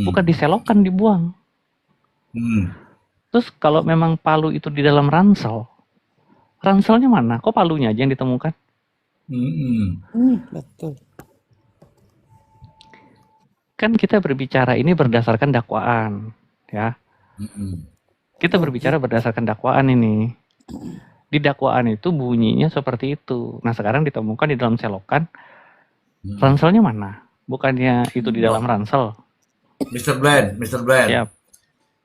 bukan diselokan, dibuang. Terus kalau memang palu itu di dalam ransel, ranselnya mana? Kok palunya aja yang ditemukan? Betul. Kan kita berbicara ini berdasarkan dakwaan, ya. Kita berbicara berdasarkan dakwaan ini. Di dakwaan itu bunyinya seperti itu. Nah, sekarang ditemukan di dalam selokan. Ranselnya mana? Bukannya itu di dalam ransel? Mr. Bland. Yap.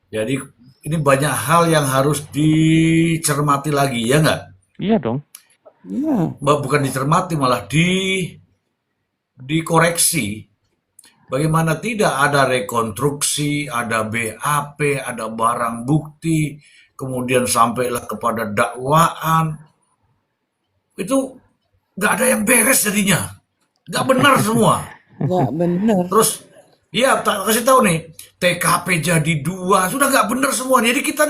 Jadi ini banyak hal yang harus dicermati lagi, ya nggak? Iya dong. Iya. Bukan dicermati, malah dikoreksi. Bagaimana tidak ada rekonstruksi, ada BAP, ada barang bukti, kemudian sampailah kepada dakwaan. Itu nggak ada yang beres jadinya. Nggak benar semua. Nggak benar. Terus, ya tak kasih tahu nih, TKP jadi 2, sudah nggak benar semua. Jadi kita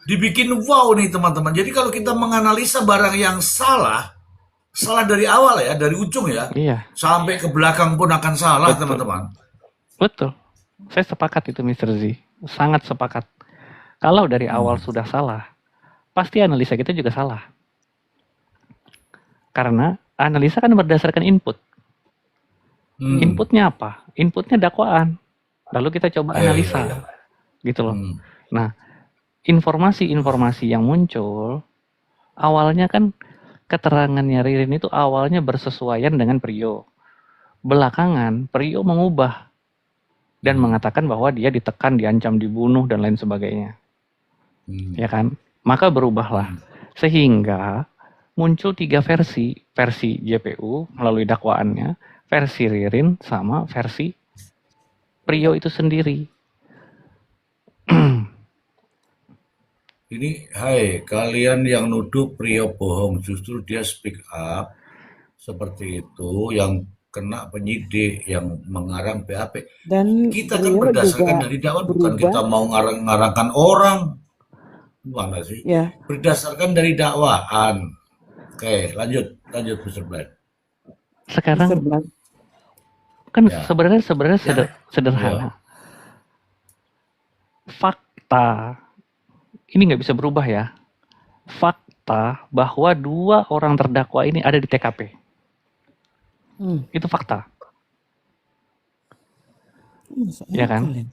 dibikin wow nih teman-teman. Jadi kalau kita menganalisa barang yang salah dari awal ya, dari ujung ya, Iya. sampai ke belakang pun akan salah, teman-teman. Betul. Saya sepakat itu, Mr. Z. Sangat sepakat. Kalau dari awal sudah salah, pasti analisa kita juga salah. Karena analisa kan berdasarkan input. Inputnya apa? Inputnya dakwaan. Lalu kita coba analisa. Gitu loh. Nah, informasi-informasi yang muncul, awalnya kan keterangannya Ririn itu awalnya bersesuaian dengan Priyo. Belakangan, Priyo mengubah dan mengatakan bahwa dia ditekan, diancam, dibunuh, dan lain sebagainya. Ya kan? Maka berubahlah. Sehingga muncul 3 versi. Versi JPU melalui dakwaannya, versi Ririn, sama versi Priyo itu sendiri. Ini, hai, kalian yang nuduh Priyo bohong, justru dia speak up seperti itu, yang kena penyidik, yang mengarang BAP. Dan Kita kan beliau berdasarkan juga dari dakwaan, bukan berubah. kita mau ngarang-ngarangkan orang. Gimana sih? Ya. Berdasarkan dari dakwaan. Oke, lanjut Mr. Bland. Sekarang Sebelah. kan Ya. sebenarnya sederhana. Fakta ini nggak bisa berubah ya. Fakta bahwa 2 orang terdakwa ini ada di TKP. Itu fakta. Ya kan?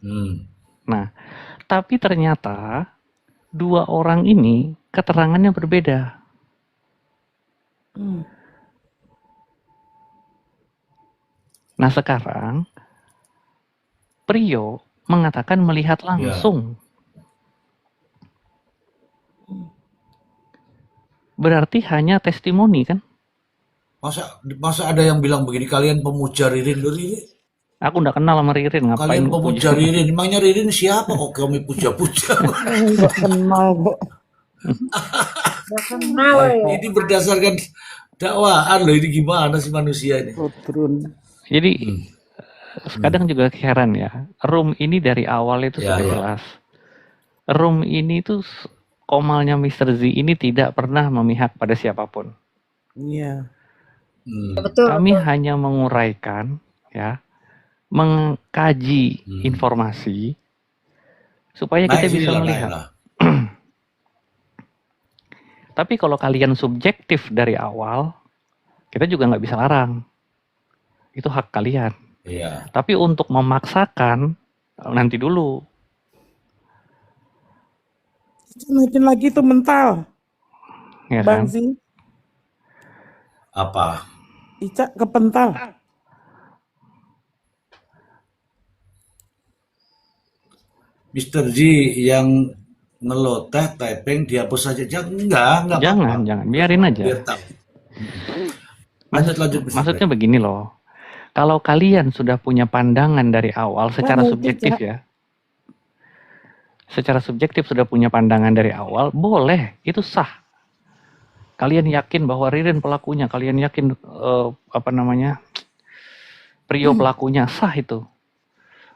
Nah, tapi ternyata 2 orang ini keterangannya berbeda. Nah, sekarang Priyo mengatakan melihat langsung. Berarti hanya testimoni kan? Masa ada yang bilang begini, kalian pemuja Ririn? Aku nggak kenal sama Ririn, ngapain Kalian gua pemuja puja? Ririn? Emangnya Ririn siapa kok kami puja-puja? Nggak kenal, Bu. Gak kenal ya. Ini berdasarkan dakwaan loh, ini gimana sih manusia ini? Turun. Jadi kadang juga heran ya. Room ini dari awal itu Ya, sudah ya. jelas. Room ini tuh Komalnya Mr. Z ini tidak pernah memihak pada siapapun. Iya. Betul. Kami hanya menguraikan, ya, mengkaji informasi supaya kita bisa melihat. Tapi kalau kalian subjektif dari awal, kita juga nggak bisa larang. Itu hak kalian. Iya. Tapi untuk memaksakan, nanti dulu. Naikin lagi tuh mental. Ya Bang kan? Zi. Apa? Ica ke pental. Mr. Z yang ngeloteh, typing, dihapus saja. Enggak Jangan, apa-apa. jangan. Biarin aja. Biar tak. Lanjut, Mr. Maksudnya Black. begini loh. Kalau kalian sudah punya pandangan dari awal secara subjektif ya. Secara subjektif sudah punya pandangan dari awal, boleh, itu sah. Kalian yakin bahwa Ririn pelakunya, kalian yakin Priyo pelakunya, sah itu.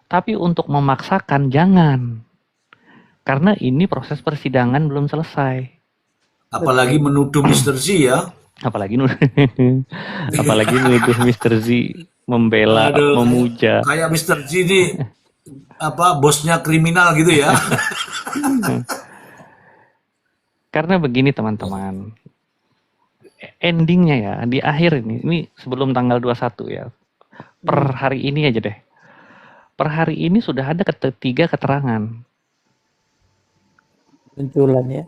Tapi untuk memaksakan jangan. Karena ini proses persidangan belum selesai. Apalagi menuduh Mr. Z ya. Apalagi nuduh Mr. Z membela, Aduh, memuja. kayak Mr. G ini bosnya kriminal gitu ya. Karena begini teman-teman, endingnya ya, di akhir ini sebelum tanggal 21 ya, per hari ini aja deh. Per hari ini sudah ada tiga keterangan. Munculan ya.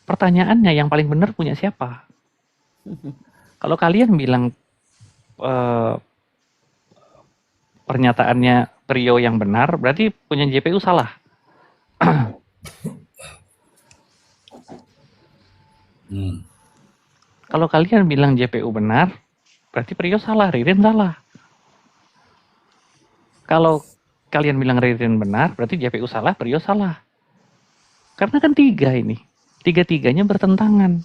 Pertanyaannya yang paling benar punya siapa? Kalau kalian bilang pernyataannya Prio yang benar, berarti punya JPU salah. Kalau kalian bilang JPU benar, berarti Prio salah, Ririn salah. Kalau kalian bilang Ririn benar, berarti JPU salah, Prio salah. Karena kan tiga ini. Tiga-tiganya bertentangan.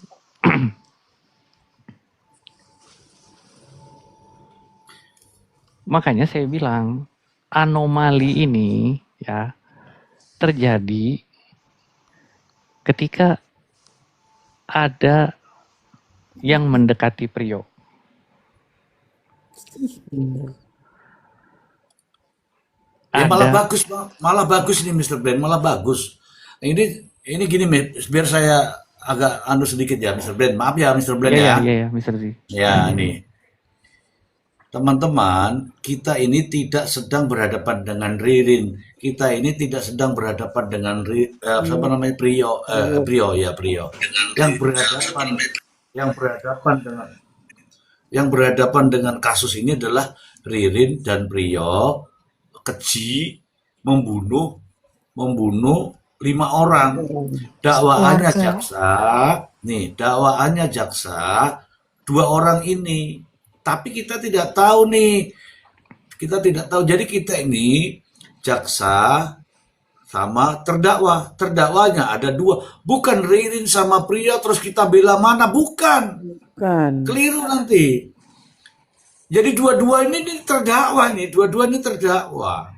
Makanya saya bilang, anomali ini ya terjadi ketika ada yang mendekati Prio. Ya, malah bagus nih Mr. Ben, malah bagus. Ini gini, biar saya agak sedikit ya Mr. Ben. Maaf ya Mr. Ben ya. Iya, Mr. Z. Ya, ini. Teman-teman, kita ini tidak sedang berhadapan dengan Ririn. Kita ini tidak sedang berhadapan dengan Prio. Yang berhadapan dengan kasus ini adalah Ririn dan Prio keji membunuh 5 orang. Dakwaannya jaksa 2 orang ini. Tapi kita tidak tahu nih. Jadi kita ini jaksa sama terdakwa. Terdakwanya ada 2. Bukan Ririn sama Prio terus kita bela mana. Bukan. Keliru nanti. Jadi dua-dua ini terdakwa nih. Dua-dua ini terdakwa.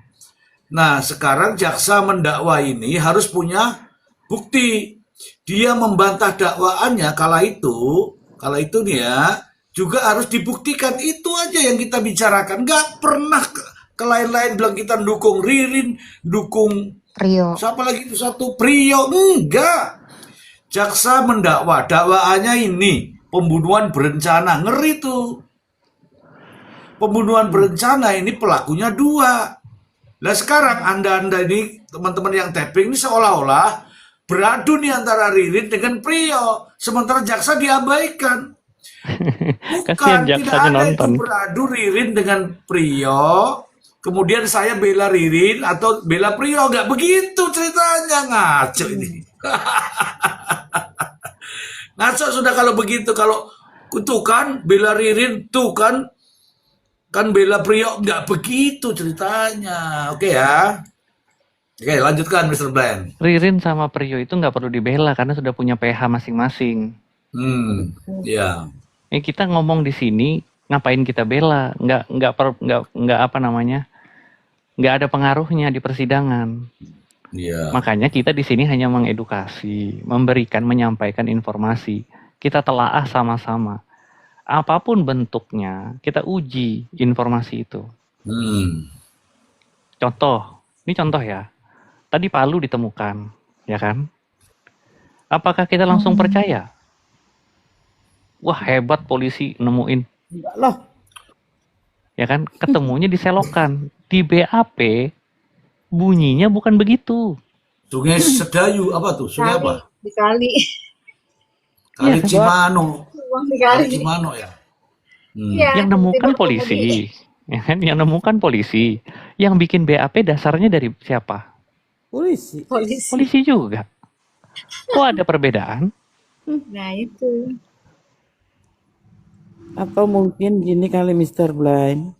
Nah sekarang jaksa mendakwa ini harus punya bukti. Dia membantah dakwaannya kala itu nih ya. Juga harus dibuktikan, itu aja yang kita bicarakan. Nggak pernah ke lain-lain bilang kita dukung Ririn, dukung Prio. Siapa lagi itu satu? Prio. Enggak. Jaksa mendakwa, dakwaannya ini pembunuhan berencana. Ngeri tuh. Pembunuhan berencana ini pelakunya 2. Nah sekarang anda ini teman-teman yang tapping ini seolah-olah beradu nih antara Ririn dengan Prio. Sementara jaksa diabaikan. Bukan, tidak ada itu beradu Ririn dengan Prio. Kemudian saya bela Ririn atau bela Prio. Nggak begitu ceritanya. Ngaco ini. Ngaco sudah kalau begitu. Kalau tuh kan bela Ririn, tuh kan bela Prio. Nggak begitu ceritanya. Oke ya. Oke, lanjutkan Mr. Bland. Ririn sama Prio itu nggak perlu dibela karena sudah punya PH masing-masing. Ya. Kita ngomong di sini, ngapain kita bela? Nggak ada pengaruhnya di persidangan. Yeah. Makanya kita di sini hanya mengedukasi, menyampaikan informasi. Kita telaah sama-sama. Apapun bentuknya, kita uji informasi itu. Ini contoh ya. Tadi Palu ditemukan, ya kan? Apakah kita langsung percaya? Wah hebat polisi nemuin. Enggak lah. Ya kan, ketemunya di selokan. Di BAP bunyinya bukan begitu. Sungai Sedayu apa tuh? Sungai apa? Di kali. Kali Cimano. Kali Cimano ya. Yang nemukan polisi. Ya kan? Yang nemukan polisi. Yang bikin BAP dasarnya dari siapa? Polisi juga. Kok ada perbedaan? Nah itu. Atau mungkin gini kali Mr. Blind,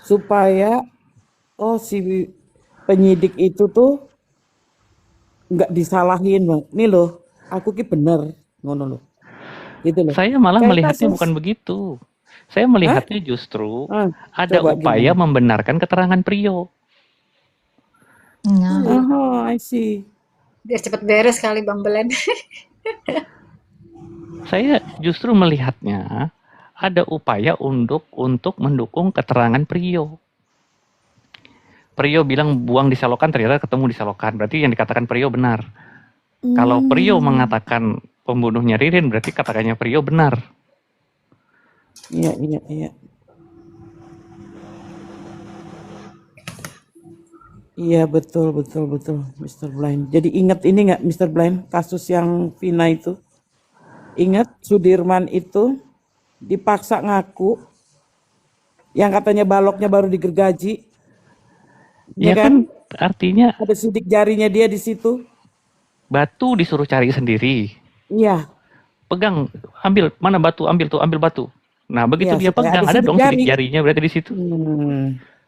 supaya si penyidik itu tuh nggak disalahin bang. Nih loh, aku ki bener ngono loh. Gitu loh. Saya malah melihatnya bukan begitu. Saya melihatnya justru ada upaya membenarkan keterangan Prio. Oh, I see. Biar cepat beres kali Bang Belen. Saya justru melihatnya ada upaya untuk mendukung keterangan Priyo. Priyo bilang buang di selokan, ternyata ketemu di selokan. Berarti yang dikatakan Priyo benar. Kalau Priyo mengatakan pembunuhnya Ririn, berarti katakannya Priyo benar. Iya. Iya, betul, Mr. Blind. Jadi ingat ini nggak, Mr. Blind, kasus yang Vina itu? Ingat Sudirman itu dipaksa ngaku, yang katanya baloknya baru digergaji, Ya kan artinya ada sidik jarinya dia di situ. batu disuruh cari sendiri. Iya, Pegang, ambil, mana batu, ambil batu. Nah, begitu dia Iya, supaya pegang, ada ada sidik dong sidik jari. jarinya berarti di situ.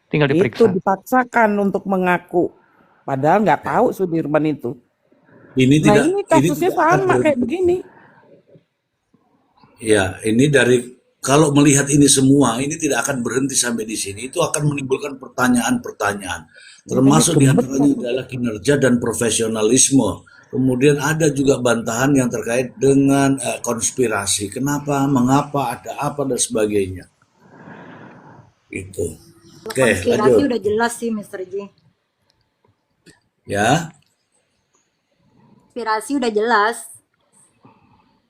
Tinggal Itu diperiksa. dipaksakan untuk mengaku, padahal nggak tahu Sudirman itu. Ini Nah tidak, ini kasusnya tidak akan sama kayak begini. Ya, ini kalau melihat ini semua, ini tidak akan berhenti sampai di sini. Itu akan menimbulkan pertanyaan-pertanyaan. Termasuk diantaranya adalah kinerja dan profesionalisme. Kemudian ada juga bantahan yang terkait dengan konspirasi. Kenapa, mengapa, ada apa, dan sebagainya. Itu. Oke, Konspirasi lanjut. udah jelas sih, Mr. J. Ya, Konspirasi udah jelas.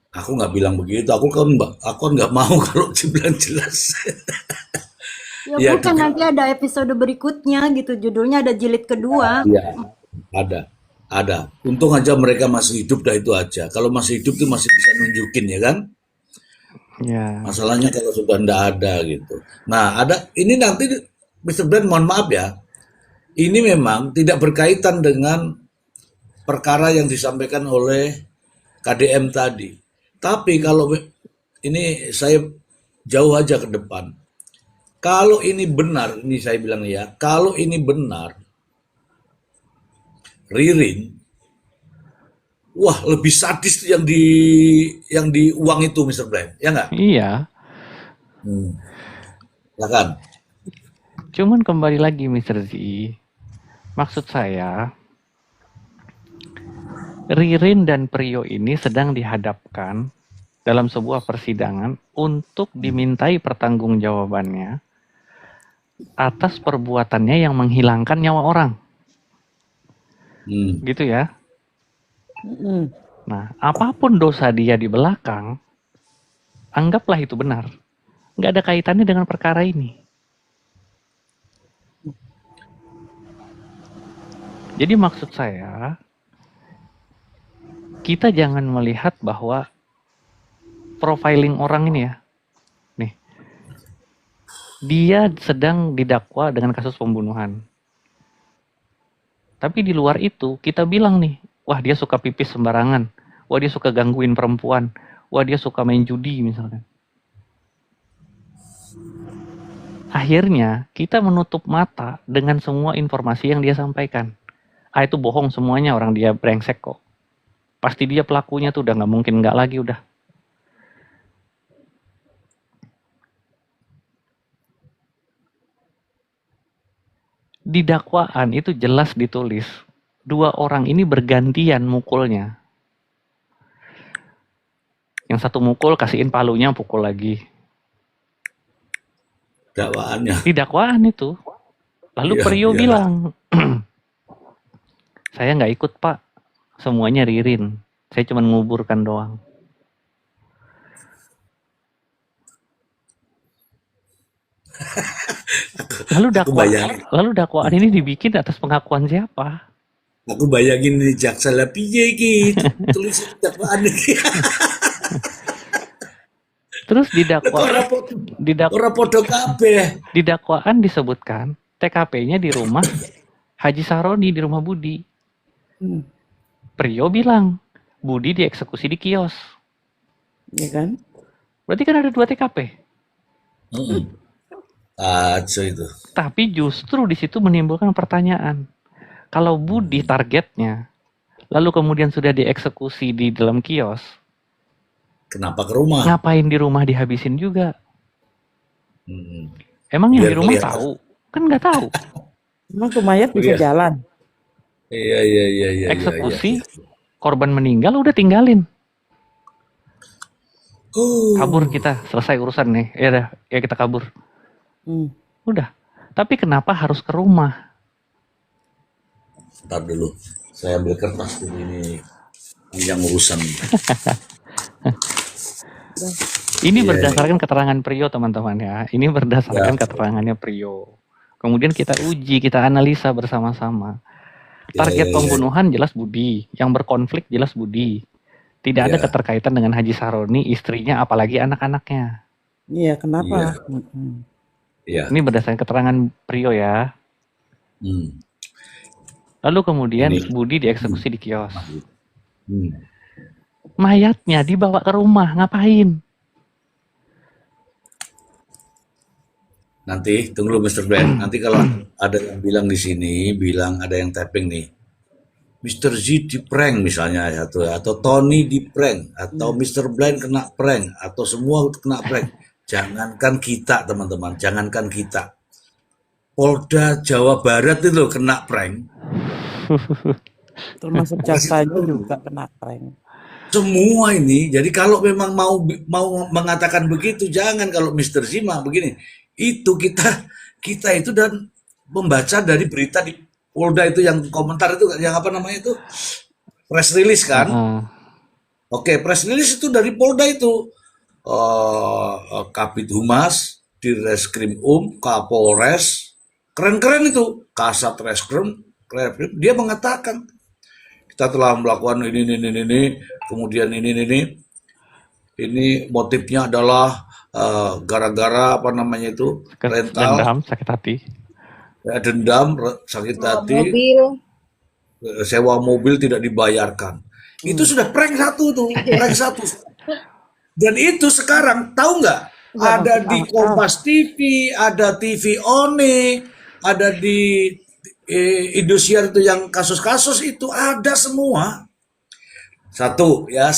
aku nggak bilang begitu. Aku nggak mau kalau dibilang jelas. Ya, Ya, bukan, nanti ada episode berikutnya gitu, judulnya ada jilid kedua. Iya, ada. Untung aja mereka masih hidup, dah itu aja. Kalau masih hidup tuh masih bisa nunjukin, ya kan? Ya. Masalahnya kalau sudah ndak ada gitu. Nah, ini nanti Mr. Ben, mohon maaf ya. Ini memang tidak berkaitan dengan perkara yang disampaikan oleh KDM tadi. Tapi kalau ini saya jauh aja ke depan. Kalau ini benar, ini saya bilang ya, kalau ini benar, Ririn, wah lebih sadis yang di uang itu, Mr. Blind, ya nggak? Iya. Silakan. Cuman kembali lagi Mr. Z, maksud saya Ririn dan Priyo ini sedang dihadapkan dalam sebuah persidangan untuk dimintai pertanggungjawabannya atas perbuatannya yang menghilangkan nyawa orang. Gitu ya. Nah, apapun dosa dia di belakang, anggaplah itu benar. Nggak ada kaitannya dengan perkara ini. Jadi maksud saya, kita jangan melihat bahwa profiling orang ini ya, nih, dia sedang didakwa dengan kasus pembunuhan. Tapi di luar itu, kita bilang nih, wah dia suka pipis sembarangan, wah dia suka gangguin perempuan, wah dia suka main judi misalkan. Akhirnya, kita menutup mata dengan semua informasi yang dia sampaikan. Ah itu bohong semuanya, orang dia brengsek kok. Pasti dia pelakunya tuh udah nggak mungkin nggak lagi udah. Di dakwaan itu jelas ditulis, dua orang ini bergantian mukulnya. Yang satu mukul, kasihin palunya, pukul lagi. Dakwaannya. Di dakwaan itu. Lalu Priyo bilang, saya nggak ikut pak, semuanya Ririn. Saya cuma nguburkan doang. Lalu dakwaan ini dibikin atas pengakuan siapa? Aku bayangin nih jaksa lah piye gitu, tulis dakwaan ini. Terus di dakwaan disebutkan TKP-nya di rumah Haji Saroni, di rumah Budi. Priyo bilang Budi dieksekusi di kios. Iya kan? Berarti kan ada 2 TKP. Itu. Tapi justru di situ menimbulkan pertanyaan. Kalau Budi targetnya, lalu kemudian sudah dieksekusi di dalam kios, kenapa ke rumah? Ngapain di rumah dihabisin juga? Emang yang di rumah tahu? Kan nggak tahu. Emang tuh mayat bisa jalan? Iya. Eksekusi, korban meninggal udah tinggalin. Kabur kita, selesai urusan nih. Ya udah, ya kita kabur. Udah. Tapi kenapa harus ke rumah? Ntar dulu, saya ambil kertas dulu ini yang urusan. Ini berdasarkan keterangan Prio, teman-teman ya. Ini berdasarkan keterangannya Prio. Kemudian kita uji, kita analisa bersama-sama. Target pembunuhan jelas Budi, yang berkonflik jelas Budi. Tidak ada keterkaitan dengan Haji Saroni, istrinya, apalagi anak-anaknya. Iya, kenapa? Iya. Ini berdasarkan keterangan Prio ya. Lalu kemudian Budi dieksekusi di kios. Mayatnya dibawa ke rumah, ngapain? Nanti tunggu dulu Mr. Glenn. Nanti kalau ada yang bilang di sini, bilang ada yang tapping nih, Mr. Z di prank misalnya atau Tony di prank, atau Mr. Blind kena prank, atau semua kena prank. Jangankan kita teman-teman, jangankan kita. Polda Jawa Barat itu loh kena prank. Termasuk jaksanya juga kena prank. Semua ini, jadi kalau memang mau mengatakan begitu, jangan. Kalau Mr. Z mah begini. Itu kita itu dan membaca dari berita di Polda itu yang komentar itu yang apa namanya itu press release kan. Oke, press release itu dari Polda itu Kabid Humas, Direskrim Kapolres, keren-keren itu, Kasat Reskrim, dia mengatakan kita telah melakukan ini, kemudian ini motifnya adalah gara-gara apa namanya itu rental, dendam, sakit hati, dendam, sakit hati, sewa mobil tidak dibayarkan. Itu sudah prank satu tuh, prank satu. Dan itu sekarang tahu nggak? Ada di Kompas TV, ada TV One, ada di Indosiar itu yang kasus-kasus itu ada semua. Satu ya,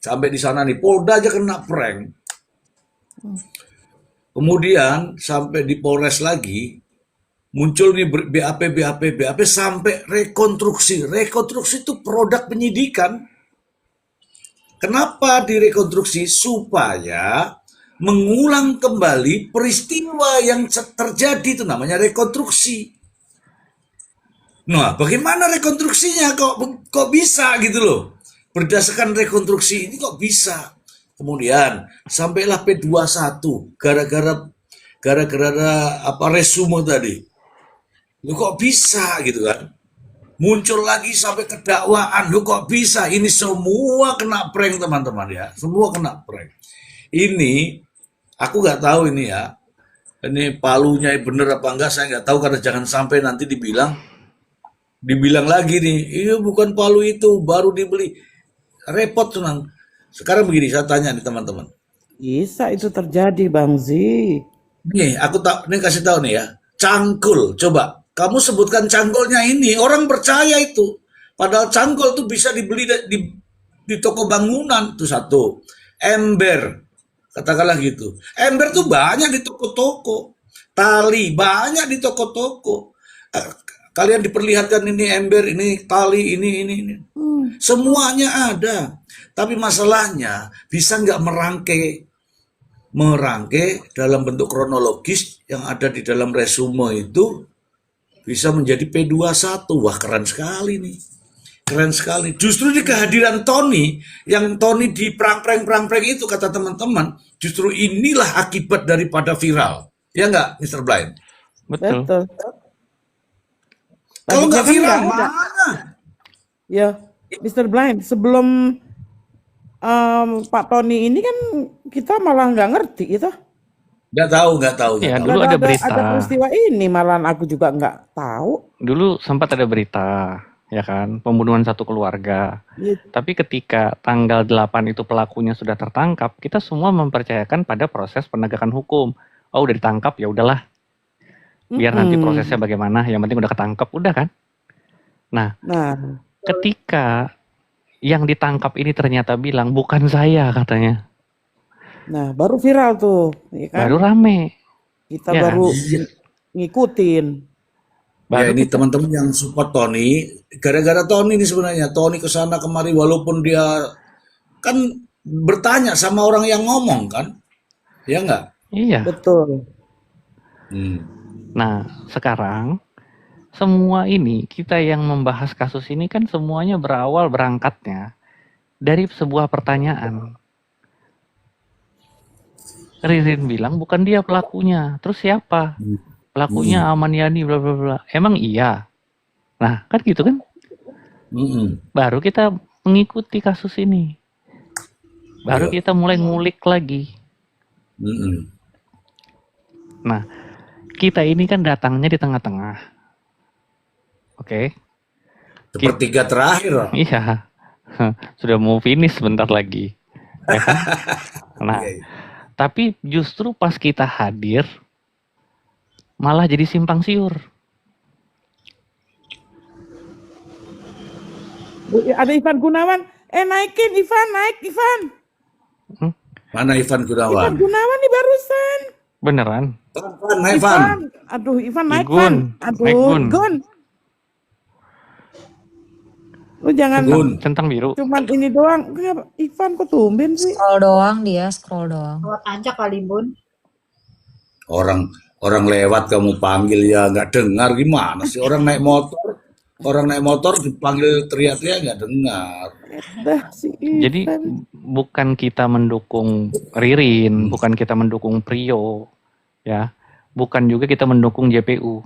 sampai di sana nih Polda aja kena prank. Kemudian sampai di Polres lagi muncul nih BAP sampai rekonstruksi. Rekonstruksi itu produk penyidikan. Kenapa direkonstruksi? Supaya mengulang kembali peristiwa yang terjadi, itu namanya rekonstruksi. Nah, bagaimana rekonstruksinya kok bisa gitu loh? Berdasarkan rekonstruksi ini kok bisa? Kemudian sampailah P21 gara-gara apa resume tadi. Lu kok bisa gitu kan? Muncul lagi sampai ke dakwaan. Lu kok bisa? Ini semua kena prank teman-teman ya. Semua kena prank. Ini aku nggak tahu ini ya. Ini palunya bener apa enggak saya nggak tahu, karena jangan sampai nanti dibilang lagi nih, iya bukan palu itu baru dibeli. Repot tenang. Sekarang begini, saya tanya nih teman-teman. Bisa itu terjadi Bang Zi. Nih, nih kasih tahu nih ya. Cangkul, coba. Kamu sebutkan cangkulnya ini, orang percaya itu. Padahal cangkul tuh bisa dibeli di toko bangunan, itu satu. Ember, katakanlah gitu. Ember tuh banyak di toko-toko. Tali, banyak di toko-toko. Kalian diperlihatkan ini ember, ini tali, ini. Semuanya ada. Tapi masalahnya bisa nggak merangkai dalam bentuk kronologis yang ada di dalam resume itu bisa menjadi P21. Wah, keren sekali nih. Keren sekali. Justru di kehadiran Tony, yang Tony di prank itu kata teman-teman, justru inilah akibat daripada viral. Ya nggak, Mr. Blind? Betul. Kalau nggak viral, mana? Ya, Mr. Blind, sebelum Pak Tony ini kan kita malah nggak ngerti itu. Nggak tahu. Ya, dulu ada berita. Ada peristiwa ini, malah aku juga nggak tahu. Dulu sempat ada berita, ya kan, pembunuhan satu keluarga. Tapi ketika tanggal 8 itu pelakunya sudah tertangkap, kita semua mempercayakan pada proses penegakan hukum. Oh, udah ditangkap, ya udahlah. Biar nanti prosesnya bagaimana, yang penting udah ketangkap, udah kan. Nah, ketika yang ditangkap ini ternyata bilang bukan saya katanya. Nah, baru viral tuh, ya kan? Baru rame. Kita baru ngikutin. Ya, ini teman-teman yang support Tony, gara-gara Tony ini sebenarnya. Tony kesana kemari walaupun dia kan bertanya sama orang yang ngomong kan, ya nggak? Iya. Betul. Nah, sekarang semua ini kita yang membahas kasus ini kan semuanya berawal berangkatnya dari sebuah pertanyaan. Ririn bilang bukan dia pelakunya. Terus siapa? Pelakunya Ahmad Yani bla bla bla. Emang iya? Nah, kan gitu kan? Baru kita mengikuti kasus ini. Baru kita mulai ngulik lagi. Nah, kita ini kan datangnya di tengah-tengah. Oke. Sepertiga terakhir. Iya. Sudah mau finish sebentar lagi. Ya kan? Nah, tapi justru pas kita hadir malah jadi simpang siur. Ada Ivan Gunawan. Naikin Ivan, naik Ivan. Mana Ivan Gunawan? Ivan Gunawan nih barusan. Beneran? Naik Ivan. Aduh, Ivan naik Gun. Aduh, Gun. Lu jangan centang biru. Cuman ini doang. Kenapa Ivan kok tumben sih? Scroll doang dia, scroll doang. Lewat aja kali, Bun. Orang lewat kamu panggil ya nggak dengar, gimana sih? Orang naik motor dipanggil teriak-teriak nggak dengar. Jadi bukan kita mendukung Ririn, bukan kita mendukung Prio, ya, bukan juga kita mendukung JPU.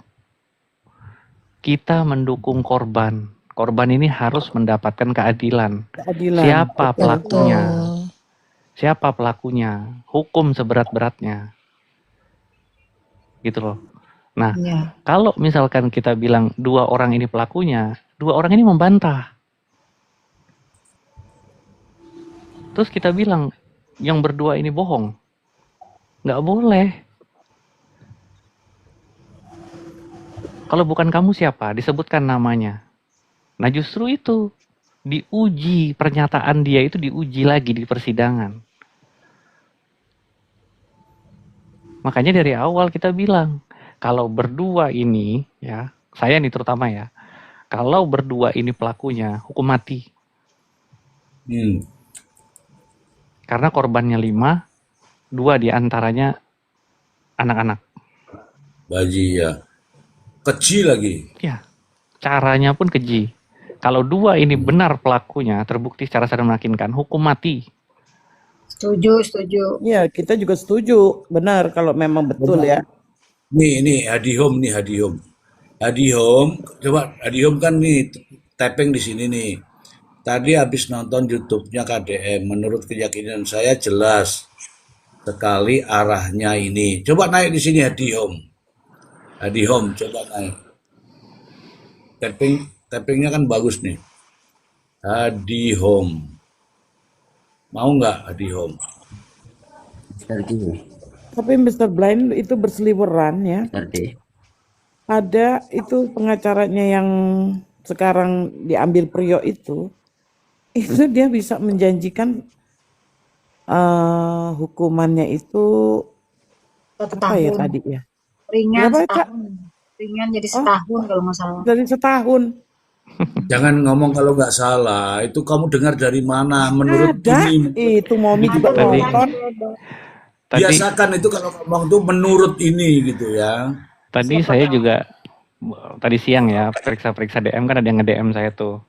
Kita mendukung korban. Korban ini harus mendapatkan keadilan. Siapa pelakunya? Siapa pelakunya? Hukum seberat-beratnya. Gitu loh. Nah, kalau misalkan kita bilang 2 orang ini pelakunya, 2 orang ini membantah. Terus kita bilang yang berdua ini bohong. Nggak boleh. Kalau bukan kamu siapa? Disebutkan namanya. Nah justru itu diuji, pernyataan dia itu diuji lagi di persidangan. Makanya dari awal kita bilang, kalau berdua ini, ya, saya nih terutama ya, kalau berdua ini pelakunya, hukum mati. Karena korbannya 5, 2 diantaranya anak-anak. Baji ya, keji lagi. Ya, caranya pun keji. Kalau 2 ini benar pelakunya, terbukti secara sadar meyakinkan, hukum mati. Setuju. Iya, kita juga setuju. Benar kalau memang betul ya. Nih Hadihom nih Hadihom. Coba Hadihom kan nih tapping di sini nih. Tadi habis nonton YouTube-nya KDM, menurut keyakinan saya jelas sekali arahnya ini. Coba naik di sini Hadihom, coba naik. Tappingnya kan bagus nih. Hadihom. Mau nggak Hadihom? Tapi Mr. Blind itu berseliweran ya. Ada itu pengacaranya yang sekarang diambil Prio itu dia bisa menjanjikan hukumannya itu apa ya tadi ya? Ringan setahun. Ringan jadi setahun kalau nggak salah. Dari setahun. Jangan ngomong kalau nggak salah. Itu kamu dengar dari mana? Menurut ini. Itu Momi juga nonton. Biasakan itu kalau ngomong tuh menurut ini gitu ya. Tadi saya juga tadi siang ya periksa DM kan ada yang nge-DM saya tuh.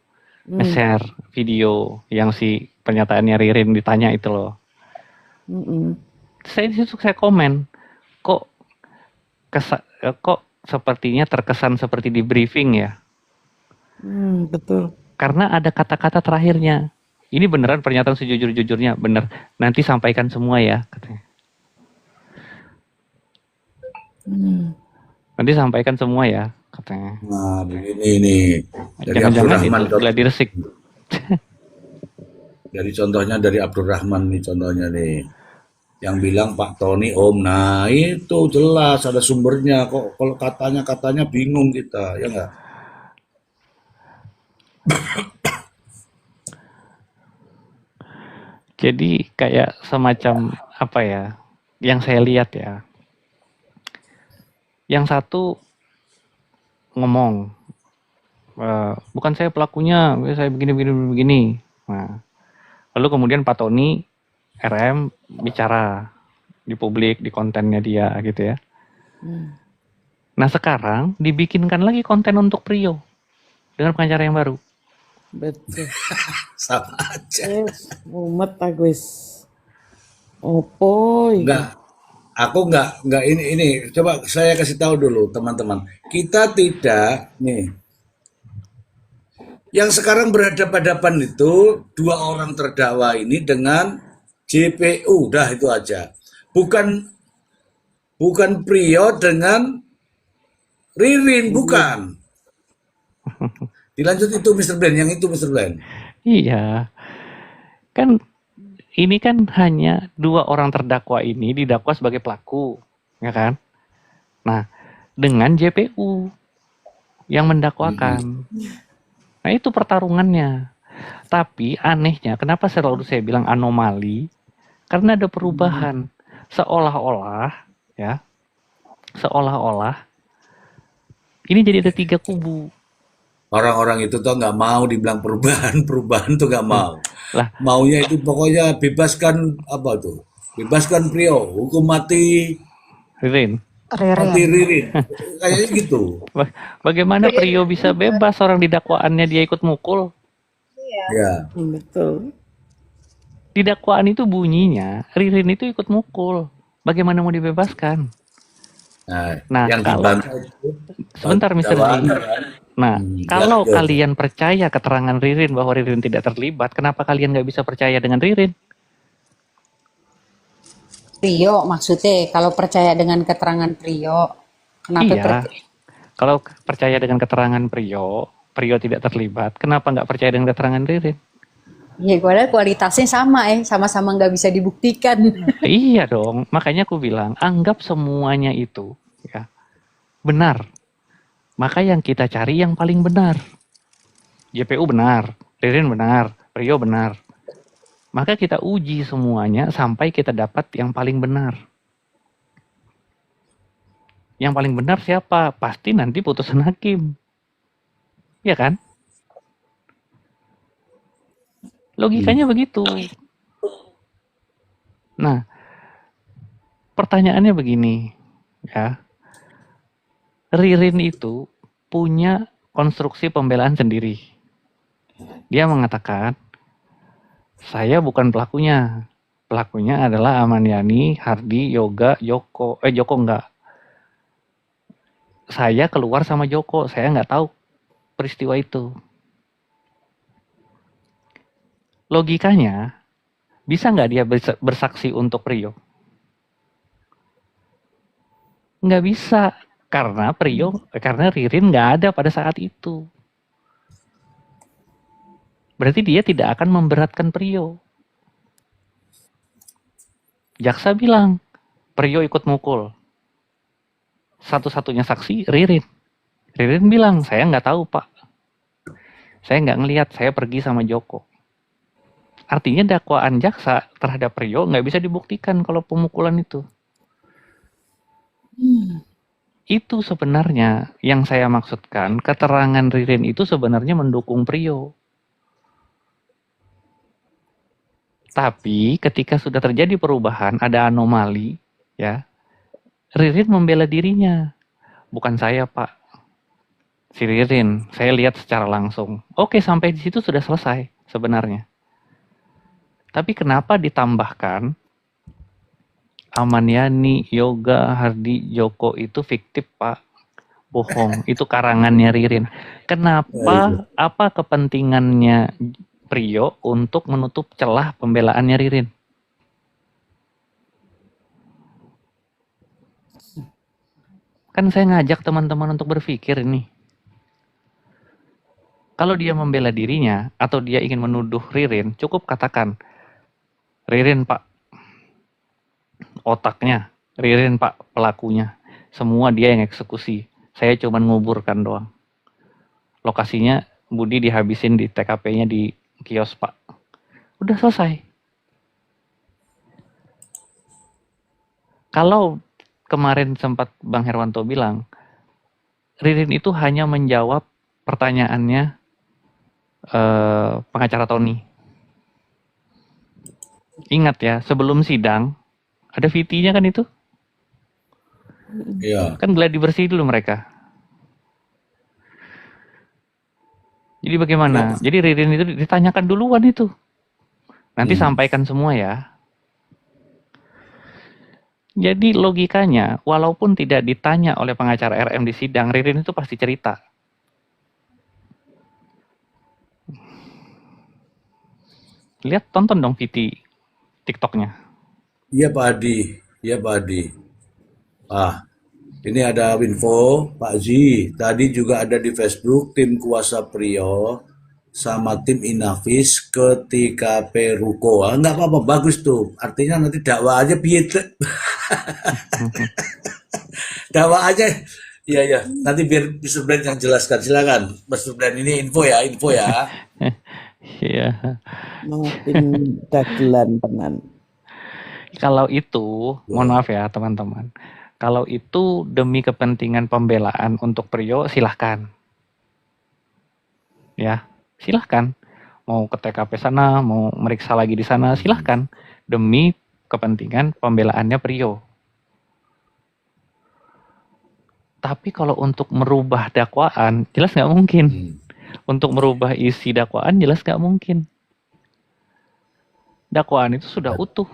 Nge-share video yang si pernyataannya Ririn ditanya itu loh. Saya disitu saya komen, kok sepertinya terkesan seperti di briefing ya. Betul. Karena ada kata-kata terakhirnya. Ini beneran pernyataan sejujur-jujurnya, bener. Nanti sampaikan semua ya, katanya. Nanti sampaikan semua ya, katanya. Nah, begini nih. Jangan-jangan itu gladi resik. Dari contohnya dari Abdurrahman nih contohnya nih. Yang bilang Pak Tony Om. Nah, itu jelas ada sumbernya. Kok kalau katanya bingung kita, ya enggak? Jadi kayak semacam apa ya, yang saya lihat ya, yang satu ngomong, bukan saya pelakunya, saya begini. Nah, lalu kemudian Pak Tony RM bicara di publik, di kontennya dia gitu ya. Nah sekarang dibikinkan lagi konten untuk Prio dengan pengacara yang baru. Betul. Sama aja. Mumet aku wis. Opo iki? Enggak, aku enggak ini. Coba saya kasih tahu dulu teman-teman. Kita tidak nih. Yang sekarang berhadapan-hadapan itu dua orang terdakwa ini dengan JPU, dah itu aja. Bukan Prio dengan Ririn, bukan. Dilanjut itu Mr. Bland, yang itu Mr. Bland. Iya, kan ini kan hanya dua orang terdakwa ini didakwa sebagai pelaku, ya kan? Nah, dengan JPU yang mendakwakan. Nah, itu pertarungannya. Tapi anehnya, kenapa selalu saya bilang anomali? Karena ada perubahan. Seolah-olah, ya, seolah-olah ini jadi ada 3 kubu. Orang-orang itu tuh nggak mau dibilang perubahan tuh nggak mau. Lah, Maunya itu pokoknya bebaskan apa tuh? Bebaskan Prio, hukum mati Ririn, Ririn. Kayaknya gitu. bagaimana Prio bisa bebas orang di dakwaannya dia ikut mukul? Ya. Betul. Di dakwaan itu bunyinya Ririn itu ikut mukul. Bagaimana mau dibebaskan? Nah, yang kalau dibantah itu sebentar Mr. Lee. dakwaannya kan. Nah, kalau ya. kalian percaya keterangan Ririn bahwa Ririn tidak terlibat, kenapa kalian nggak bisa percaya dengan Ririn? Prio maksudnya kalau percaya dengan keterangan Prio, kenapa Iya, kalau percaya dengan keterangan Prio tidak terlibat, kenapa nggak percaya dengan keterangan Ririn? Ya padahal kualitasnya sama sama-sama nggak bisa dibuktikan. Iya dong, makanya aku bilang anggap semuanya itu ya benar. Maka yang kita cari yang paling benar. JPU benar, Ririn benar, Prio benar. Maka kita uji semuanya sampai kita dapat yang paling benar. Yang paling benar siapa? Pasti nanti putusan hakim. Ya kan? Logikanya begitu. Nah, pertanyaannya begini, ya. Ririn itu punya konstruksi pembelaan sendiri. Dia mengatakan, saya bukan pelakunya. Pelakunya adalah Amaniani, Hardi, Yoga, Joko. Joko enggak. Saya keluar sama Joko. Saya nggak tahu peristiwa itu. Logikanya, bisa nggak dia bersaksi untuk Prio? Nggak bisa. Karena karena Ririn nggak ada pada saat itu. Berarti dia tidak akan memberatkan Prio. Jaksa bilang, Prio ikut mukul. Satu-satunya saksi Ririn. Ririn bilang, saya nggak tahu Pak. Saya nggak ngelihat, saya pergi sama Joko. Artinya dakwaan jaksa terhadap Prio nggak bisa dibuktikan kalau pemukulan itu. Itu sebenarnya yang saya maksudkan, keterangan Ririn itu sebenarnya mendukung Prio. Tapi ketika sudah terjadi perubahan, ada anomali, ya, Ririn membela dirinya. Bukan saya, Pak. Si Ririn, saya lihat secara langsung. Oke, sampai di situ sudah selesai sebenarnya. Tapi kenapa ditambahkan Amaniani, Yoga, Hardi, Joko itu fiktif, Pak? Bohong, itu karangannya Ririn. Kenapa, apa kepentingannya Prio untuk menutup celah pembelaannya Ririn? Kan saya ngajak teman-teman untuk berpikir ini. Kalau dia membela dirinya atau dia ingin menuduh Ririn, cukup katakan, Ririn Pak, otaknya, Ririn Pak, pelakunya. Semua dia yang eksekusi. Saya cuma nguburkan doang. Lokasinya Budi dihabisin di TKP-nya di kios Pak. Udah selesai. Kalau kemarin sempat Bang Herwanto bilang, Ririn itu hanya menjawab pertanyaannya pengacara Tony. Ingat ya, sebelum sidang ada VT-nya kan itu? Iya. Kan gladi bersih dulu mereka. Jadi bagaimana? Jadi Ririn itu ditanyakan duluan itu. Nanti sampaikan semua ya. Jadi logikanya, walaupun tidak ditanya oleh pengacara RM di sidang, Ririn itu pasti cerita. Lihat, tonton dong VT TikToknya. Iya Pak Adi, iya Pak Adi. Ah, ini ada info Pak Zi. Tadi juga ada di Facebook tim kuasa Prio sama tim Inavis ke TKP Ruko. Enggak apa-apa, bagus tuh. Artinya nanti dakwah aja piye. Dakwah aja. Iya ya, nanti biar Mr. Brand yang jelaskan. Silakan, Mr. Brand, ini info ya, info ya. Iya. Maafin dagelan tenan. Kalau itu, mohon maaf ya teman-teman. Kalau itu demi kepentingan pembelaan untuk Prio, silahkan. Ya, silahkan. Mau ke TKP sana, mau meriksa lagi di sana, silahkan. Demi kepentingan pembelaannya Prio. Tapi kalau untuk merubah dakwaan, jelas nggak mungkin. Untuk merubah isi dakwaan, jelas nggak mungkin. Dakwaan itu sudah utuh.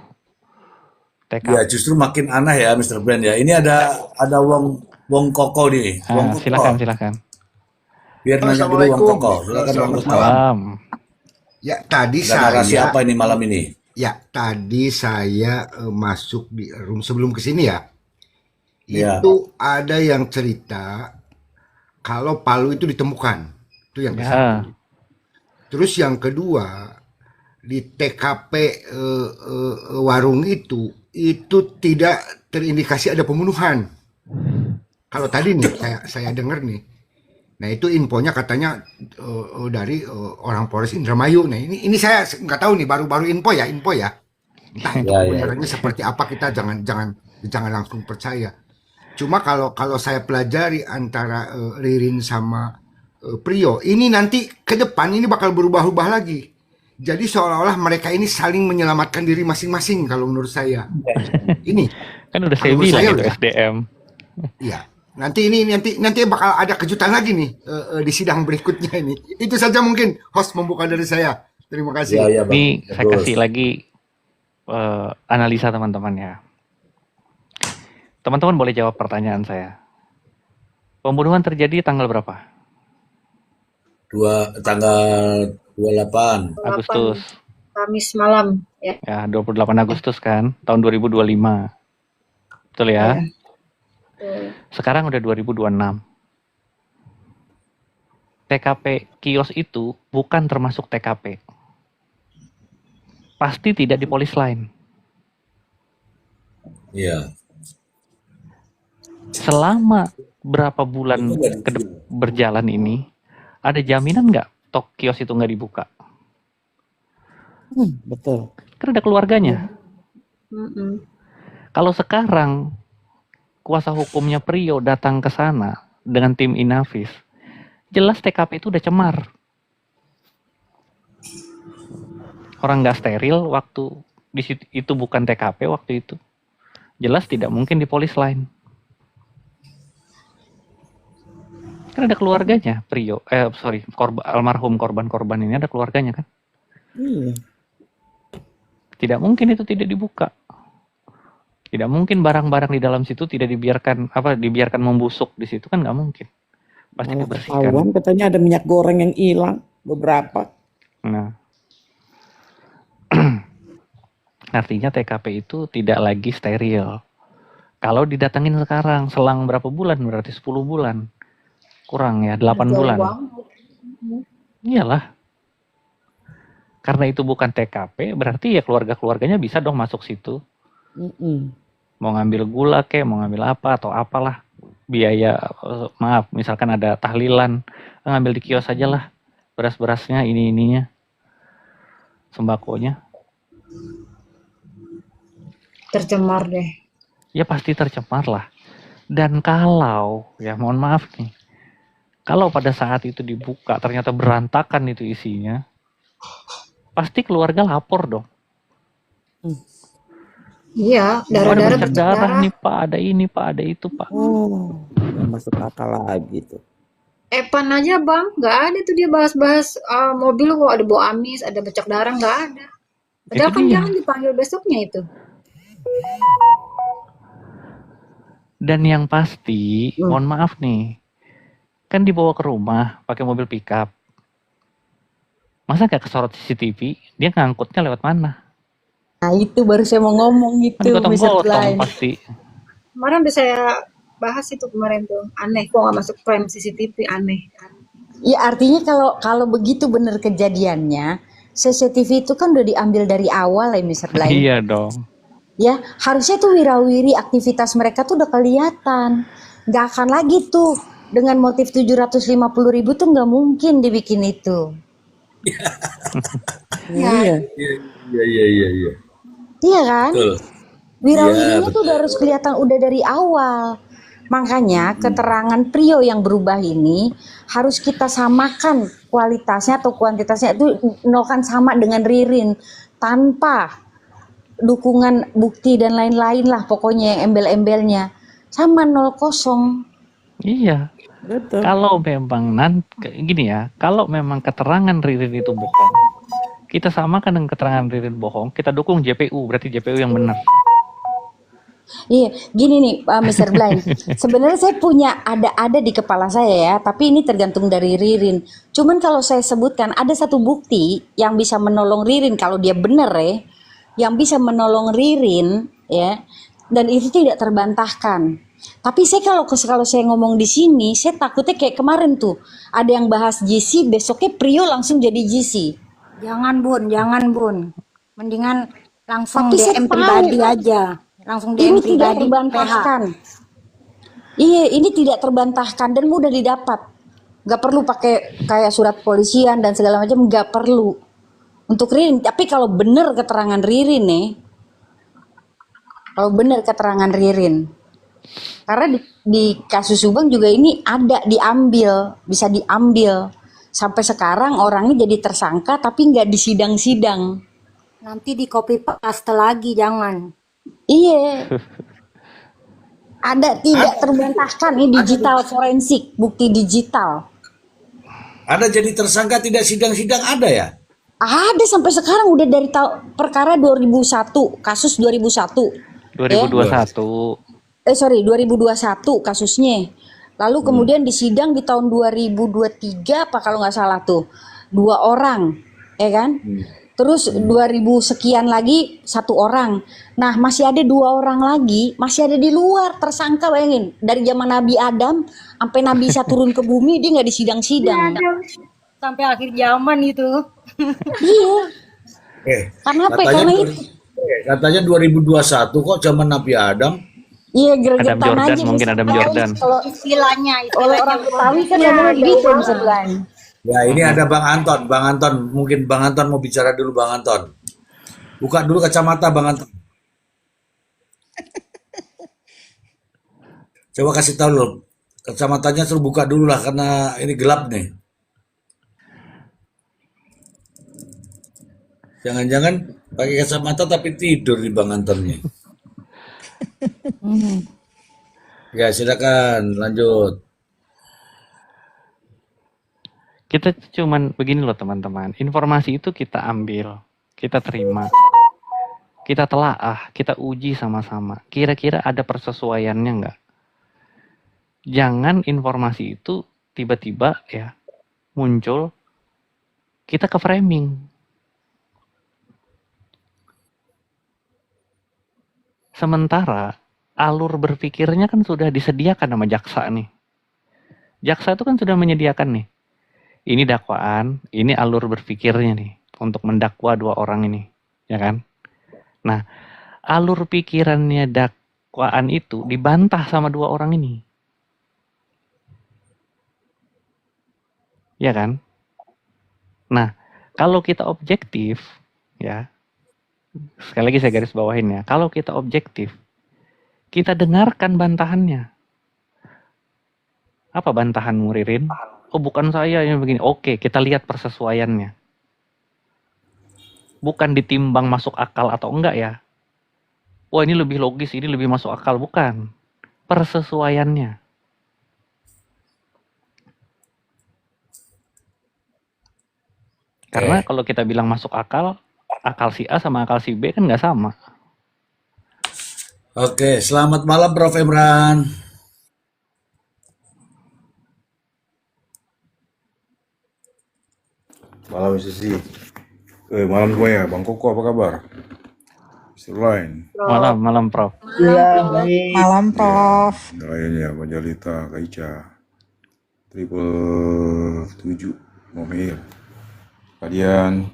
TKP. Ya justru makin aneh ya Mr. Brand ya. Ini ada Wong Koko nih. Wong Koko. Silakan. Biar nanya dulu Wong Koko. Silakan Wong Koko. Malam. Ya, tadi narasi apa ini malam ini? Ya, tadi saya masuk di room sebelum ke sini ya. Itu ada yang cerita kalau Palu itu ditemukan. Itu yang satu. Terus yang kedua, di TKP warung itu tidak terindikasi ada pembunuhan. Kalau tadi nih saya dengar nih. Nah, itu infonya katanya dari orang Polres Indramayu. Nah, ini saya nggak tahu nih, baru-baru info ya. Entah itu kebenarannya seperti apa, kita jangan langsung percaya. Cuma kalau saya pelajari antara Ririn sama Prio, ini nanti ke depan ini bakal berubah-ubah lagi. Jadi seolah-olah mereka ini saling menyelamatkan diri masing-masing kalau menurut saya. Ini kan udah saya bilang itu SDM. Iya. Nanti bakal ada kejutan lagi nih di sidang berikutnya ini. Itu saja mungkin host membuka dari saya. Terima kasih. Ini saya kasih lagi analisa teman-teman ya. Teman-teman boleh jawab pertanyaan saya. Pembunuhan terjadi tanggal berapa? Tanggal 28 Agustus. Kamis malam ya. Ya, 28 Agustus kan, tahun 2025. Betul ya? Sekarang udah 2026. TKP kios itu bukan termasuk TKP. Pasti tidak di polis lain. Iya. Selama berapa bulan berjalan ini, ada jaminan nggak kios itu nggak dibuka? Betul. Kan ada keluarganya. Kalau sekarang kuasa hukumnya Prio datang ke sana dengan tim Inavis, jelas TKP itu udah cemar. Orang nggak steril waktu di situ, itu bukan TKP waktu itu. Jelas tidak mungkin di polis lain. Kan ada keluarganya Prio, almarhum korban ini ada keluarganya kan? Iya. Tidak mungkin itu tidak dibuka. Tidak mungkin barang-barang di dalam situ tidak dibiarkan membusuk di situ, kan nggak mungkin. Pasti dibersihkan. Katanya ada minyak goreng yang hilang beberapa. Nah, artinya TKP itu tidak lagi steril. Kalau didatengin sekarang, selang berapa bulan? Berarti 10 bulan. Kurang ya, 8 bulan. Iyalah. Karena itu bukan TKP, berarti ya keluarga-keluarganya bisa dong masuk situ. Mau ngambil gula kek, mau ngambil apa atau apalah. Biaya, misalkan ada tahlilan, ngambil di kios aja lah. Beras-berasnya, ininya. Sembakonya. Tercemar deh. Ya pasti tercemar lah. Dan kalau, ya mohon maaf nih, kalau pada saat itu dibuka ternyata berantakan itu isinya, pasti keluarga lapor dong. Iya, Oh, ada darah-darah bercak bercak darah darah. nih Pak, ada ini Pak, ada itu Pak. Oh, nggak masuk akal lagi tuh. Epan aja bang, nggak ada tuh dia bahas-bahas mobil kok ada bau amis, ada bercak darah, nggak ada. Itu Padahal kan dia. jangan dipanggil besoknya itu. Dan yang pasti, mohon maaf nih, kan dibawa ke rumah pakai mobil pickup. Masa nggak kesorot CCTV? Dia ngangkutnya lewat mana? Nah itu baru saya mau ngomong Kan itu, Mr. digotong-gotong Blind. pasti. Kemarin udah saya bahas itu kemarin tuh, aneh kok nggak masuk frame CCTV, aneh. Ya artinya kalau begitu bener kejadiannya, CCTV itu kan udah diambil dari awal ya Mr. Blind. Iya dong. Ya harusnya tuh wirawiri aktivitas mereka tuh udah kelihatan. Nggak akan lagi tuh dengan motif 750.000 tuh nggak mungkin dibikin itu. Iya. Iya. Iya kan? Betul. Wirawirinya tuh udah harus kelihatan udah dari awal. Makanya keterangan Prio yang berubah ini harus kita samakan kualitasnya atau kuantitasnya itu nolkan sama dengan Ririn tanpa dukungan bukti dan lain-lain lah pokoknya embel-embelnya sama 0-0. Iya. Betul. Kalau memang gini ya, kalau memang keterangan Ririn itu bohong, kita samakan dengan keterangan Ririn bohong, kita dukung JPU, berarti JPU yang benar. Iya, gini nih Mr. Blind. Sebenarnya saya punya ada di kepala saya ya, tapi ini tergantung dari Ririn. Cuman kalau saya sebutkan ada satu bukti yang bisa menolong Ririn kalau dia benar ya, yang bisa menolong Ririn ya, dan itu tidak terbantahkan. Tapi saya kalau saya ngomong di sini, saya takutnya kayak kemarin tuh ada yang bahas GC, besoknya Prio langsung jadi GC. Jangan Bun. Mendingan langsung Tapi saya DM tahu pribadi aja. Langsung DM ini tidak pribadi PH. terbantahkan. Iya, ini tidak terbantahkan dan mudah didapat. Gak perlu pakai kayak surat polisian dan segala macam, gak perlu. Untuk Ririn, tapi kalau benar keterangan Ririn nih, karena di kasus Subang juga ini ada bisa diambil. Sampai sekarang orangnya jadi tersangka tapi nggak disidang-sidang. Nanti di copy paste lagi, jangan. Iya. Ada tidak terbantahkan ini digital forensik, bukti digital. Ada jadi tersangka tidak sidang-sidang ada ya? Ada sampai sekarang udah dari perkara 2001, kasus 2001. 2021. 2021 kasusnya. Lalu kemudian disidang di tahun 2023 apa kalau nggak salah tuh. 2 orang, ya kan? Terus 2000 sekian lagi 1 orang. Nah, masih ada 2 orang lagi, masih ada di luar tersangka, bayangin. Dari zaman Nabi Adam sampai Nabi Isa turun ke bumi dia nggak disidang-sidang. Sampai akhir zaman itu. Iya. Karena apa? Karena itu. Katanya 2021 kok zaman Nabi Adam. Iya, Adam gregetan Jordan, aja. mungkin Adam Jordan. Kalau Istilahnya oleh orang Betawi kan ngomongnya gitu bisa bilang. Ya ini ada Bang Anton. Bang Anton, mungkin Bang Anton mau bicara dulu Bang Anton. Buka dulu kacamata Bang Anton. Coba kasih tahu loh. Kacamatanya suruh buka dulu lah karena ini gelap nih. Jangan-jangan pakai kacamata tapi tidur di Bang Antonnya. Ya silakan lanjut. Kita cuman begini loh teman-teman, informasi itu kita ambil, kita terima, kita telaah, kita uji sama-sama. Kira-kira ada persesuaiannya nggak? Jangan informasi itu tiba-tiba ya muncul, kita ke framing. Sementara alur berpikirnya kan sudah disediakan sama jaksa nih. Jaksa itu kan sudah menyediakan nih. Ini dakwaan, ini alur berpikirnya nih untuk mendakwa 2 orang ini, ya kan? Nah, alur pikirannya dakwaan itu dibantah sama 2 orang ini. Ya kan? Nah, kalau kita objektif, ya, sekali lagi saya garis bawahin ya, kalau kita objektif, kita dengarkan bantahannya. Apa bantahanmu, Ririn? Oh bukan saya yang begini. Oke, kita lihat persesuaiannya. bukan ditimbang masuk akal atau enggak ya. Wah ini lebih logis, ini lebih masuk akal, bukan. Persesuaiannya. Karena kalau kita bilang masuk akal si A sama akal si B kan nggak sama. Oke, selamat malam Prof. Imran. Malam Sisi. Malam semuanya. Bang Koko apa kabar? Mr. Line. Malam Prof. Malam, Prof. Lainnya Majalita, Kaica, Triple 7, Momir. Kalian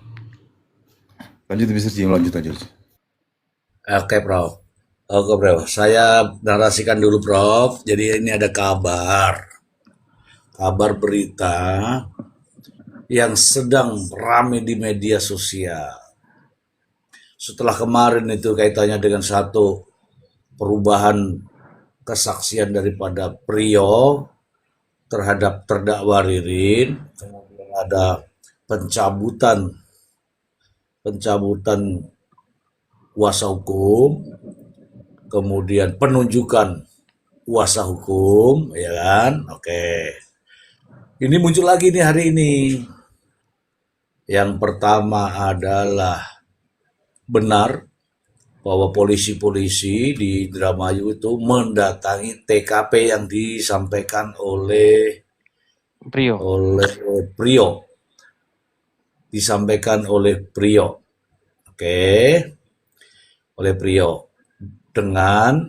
lanjut Mr. Jim, lanjut aja. Oke, Prof. Oke, Prof. Saya narasikan dulu, Prof. Jadi ini ada kabar berita yang sedang ramai di media sosial. Setelah kemarin itu kaitannya dengan satu perubahan kesaksian daripada Prio terhadap terdakwa Ririn, kemudian ada pencabutan kuasa hukum, kemudian penunjukan kuasa hukum, ya kan? Oke. Ini muncul lagi nih hari ini. Yang pertama adalah benar bahwa polisi-polisi di Indramayu itu mendatangi TKP yang disampaikan oleh Prio. Disampaikan oleh Prio. Oke. Oleh Prio. Dengan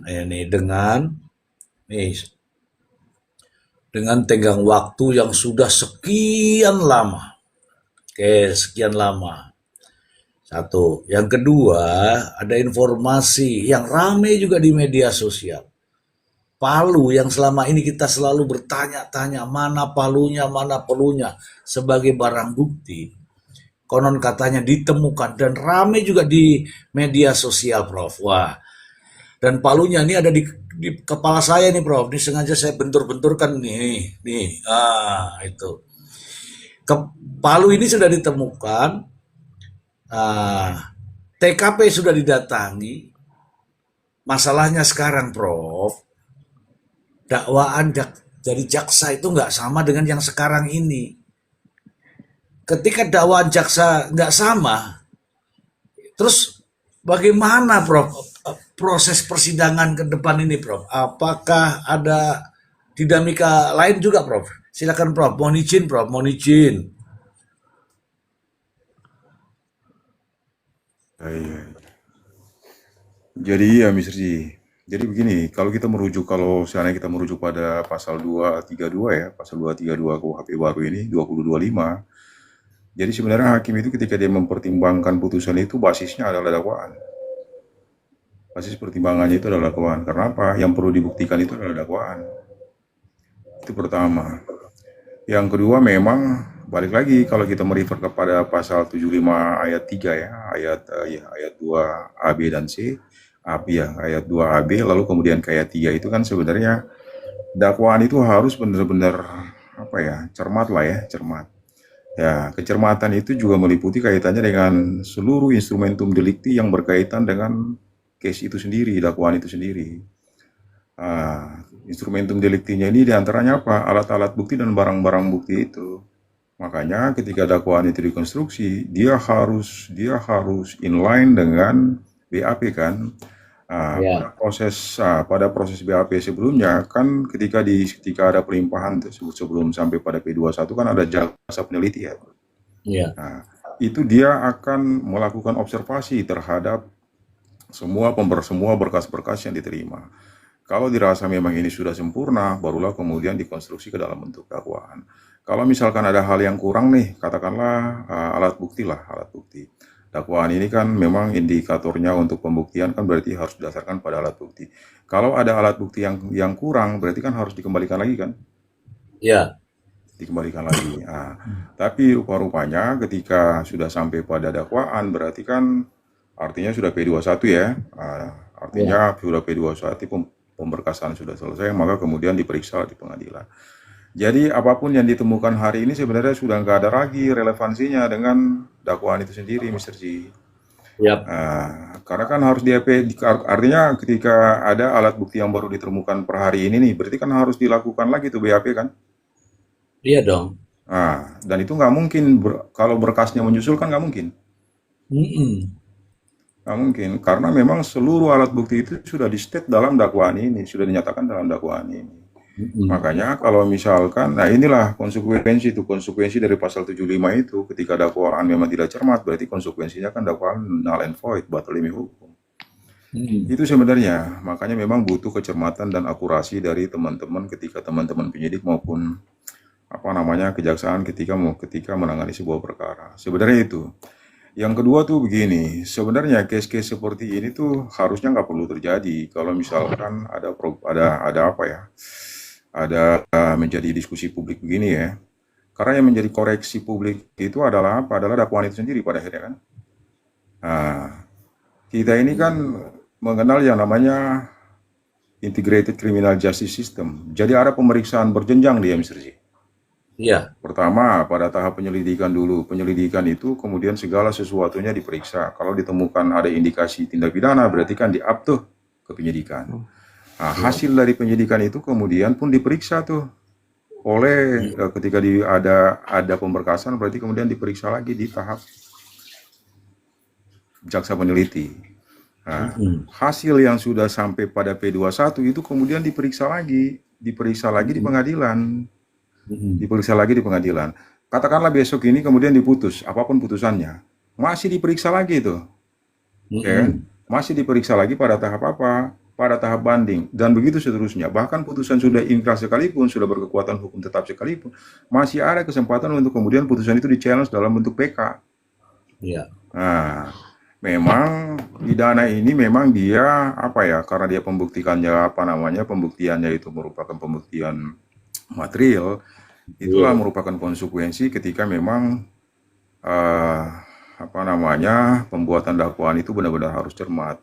tenggang waktu yang sudah sekian lama. Oke, sekian lama. Satu. Yang kedua, ada informasi yang ramai juga di media sosial. Palu yang selama ini kita selalu bertanya-tanya mana palunya, mana pelunya sebagai barang bukti. Konon katanya ditemukan dan ramai juga di media sosial, Prof. Wah. Dan palunya ini ada di kepala saya nih, Prof. Ini sengaja saya bentur-benturkan nih. Itu. Palu ini sudah ditemukan. TKP sudah didatangi. Masalahnya sekarang, Prof. Dakwaan dari jaksa itu nggak sama dengan yang sekarang ini. Ketika dakwaan jaksa nggak sama, terus bagaimana, Prof, proses persidangan ke depan ini, Prof? Apakah ada dinamika lain juga, Prof? Silakan, Prof. Mohon izin, Prof. Mohon izin. Iya. Jadi ya Mr. G. Jadi begini, kalau seandainya kita merujuk pada pasal 232 ya, pasal 232 KUHP baru ini 2025. Jadi sebenarnya hakim itu ketika dia mempertimbangkan putusan itu basisnya adalah dakwaan. Basis pertimbangannya itu adalah dakwaan. Karena apa? Yang perlu dibuktikan itu adalah dakwaan. Itu pertama. Yang kedua memang balik lagi kalau kita merefer kepada pasal 75 ayat 3 ya, ayat 2 A, B dan C. Ayat 2 A, B lalu kemudian ke ayat 3 itu kan sebenarnya dakwaan itu harus benar-benar cermat lah ya, cermat. Ya, kecermatan itu juga meliputi kaitannya dengan seluruh instrumentum delikti yang berkaitan dengan case itu sendiri, dakwaan itu sendiri. Instrumentum deliktinya ini diantaranya apa? Alat-alat bukti dan barang-barang bukti itu. Makanya ketika dakwaan itu dikonstruksi, dia harus inline dengan BAP kan. Pada proses BAP sebelumnya kan ketika ada pelimpahan tersebut sebelum sampai pada P21 kan ada jasa penelitian. Itu dia akan melakukan observasi terhadap semua berkas-berkas yang diterima. Kalau dirasa memang ini sudah sempurna, barulah kemudian dikonstruksi ke dalam bentuk dakwaan. Kalau misalkan ada hal yang kurang nih, katakanlah alat bukti. Dakwaan ini kan memang indikatornya untuk pembuktian kan berarti harus didasarkan pada alat bukti. Kalau ada alat bukti yang kurang, berarti kan harus dikembalikan lagi kan? Iya. Dikembalikan lagi. Tapi rupa-rupanya ketika sudah sampai pada dakwaan, berarti kan artinya sudah P21 ya. Artinya sudah P21, pemberkasan sudah selesai, maka kemudian diperiksa di pengadilan. Jadi apapun yang ditemukan hari ini sebenarnya sudah nggak ada lagi relevansinya dengan dakwaan itu sendiri, Mr. G. Yap. Karena kan harus artinya ketika ada alat bukti yang baru ditemukan per hari ini nih, berarti kan harus dilakukan lagi tuh BAP kan? Iya dong. Dan itu nggak mungkin, kalau berkasnya menyusul kan nggak mungkin. Nggak mungkin, karena memang seluruh alat bukti itu sudah di-state dalam dakwaan ini, sudah dinyatakan dalam dakwaan ini. Makanya kalau misalkan, nah inilah konsekuensi dari pasal 75 itu, ketika dakwaan memang tidak cermat, berarti konsekuensinya kan dakwaan null and void, batal demi hukum. Itu sebenarnya, makanya memang butuh kecermatan dan akurasi dari teman-teman ketika teman-teman penyidik maupun kejaksaan ketika menangani sebuah perkara. Sebenarnya itu. Yang kedua tuh begini, sebenarnya case-case seperti ini tuh harusnya nggak perlu terjadi kalau misalkan ada menjadi diskusi publik begini ya. Karena yang menjadi koreksi publik itu adalah dakwaan itu sendiri pada akhirnya kan. Kita ini kan mengenal yang namanya Integrated Criminal Justice System. Jadi ada pemeriksaan berjenjang dia, Mr. J. Iya. Pertama, pada tahap penyelidikan dulu. Penyelidikan itu kemudian segala sesuatunya diperiksa. Kalau ditemukan ada indikasi tindak pidana, berarti kan di-up tuh ke penyidikan. Hasil dari penyidikan itu kemudian pun diperiksa tuh oleh ketika ada pemberkasan, berarti kemudian diperiksa lagi di tahap jaksa peneliti. Hasil yang sudah sampai pada P21 itu kemudian diperiksa lagi di pengadilan. Diperiksa lagi di pengadilan. Katakanlah besok ini kemudian diputus, apapun putusannya, masih diperiksa lagi tuh. Ya, masih diperiksa lagi pada tahap apa? Pada tahap banding, dan begitu seterusnya. Bahkan putusan sudah inkrah sekalipun, sudah berkekuatan hukum tetap sekalipun, masih ada kesempatan untuk kemudian putusan itu di-challenge dalam bentuk PK. Iya. Memang pidana ini memang dia karena dia pembuktiannya itu merupakan pembuktian material, itulah merupakan konsekuensi ketika memang pembuatan dakwaan itu benar-benar harus cermat.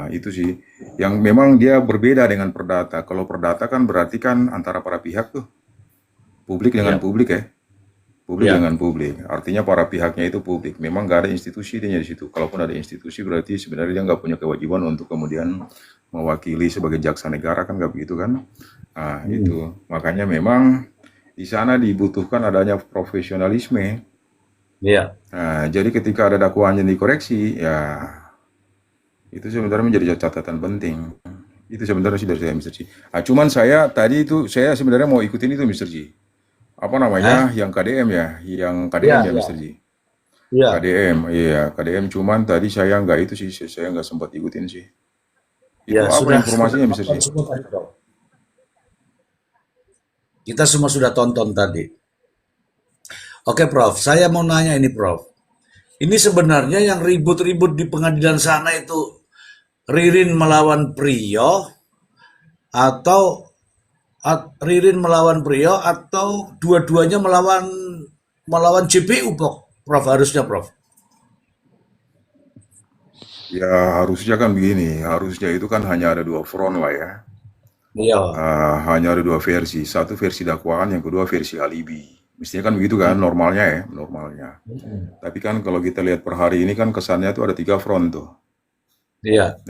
Itu sih yang memang dia berbeda dengan perdata. Kalau perdata kan berarti kan antara para pihak tuh, publik dengan publik ya, publik dengan publik. Artinya para pihaknya itu publik. Memang nggak ada institusinya di situ. Kalaupun ada institusi berarti sebenarnya dia nggak punya kewajiban untuk kemudian mewakili sebagai jaksa negara, kan nggak begitu kan? Itu makanya memang di sana dibutuhkan adanya profesionalisme. Iya. Jadi ketika ada dakwaan yang dikoreksi, ya itu sebenarnya menjadi catatan penting. Itu sebenarnya sih dari saya, Mr. G. Cuman saya tadi itu saya sebenarnya mau ikutin itu, Mr. G. Yang KDM ya, Mr. G. Iya. KDM. Cuman tadi saya nggak itu sih, saya nggak sempat ikutin sih. Itu Ya, apa informasinya, Mr. G? Kita semua sudah tonton tadi. Oke, Prof. Saya mau nanya ini, Prof. Ini sebenarnya yang ribut-ribut di pengadilan sana itu Ririn melawan Priyo atau dua-duanya melawan JPU, Prof, harusnya, Prof. Ya harusnya kan begini, harusnya itu kan hanya ada dua front lah ya. Iya. Hanya ada dua versi, satu versi dakwaan, yang kedua versi alibi. Mestinya kan begitu kan, normalnya. Tapi kan kalau kita lihat per hari ini kan kesannya tuh ada 3 front tuh. Iya.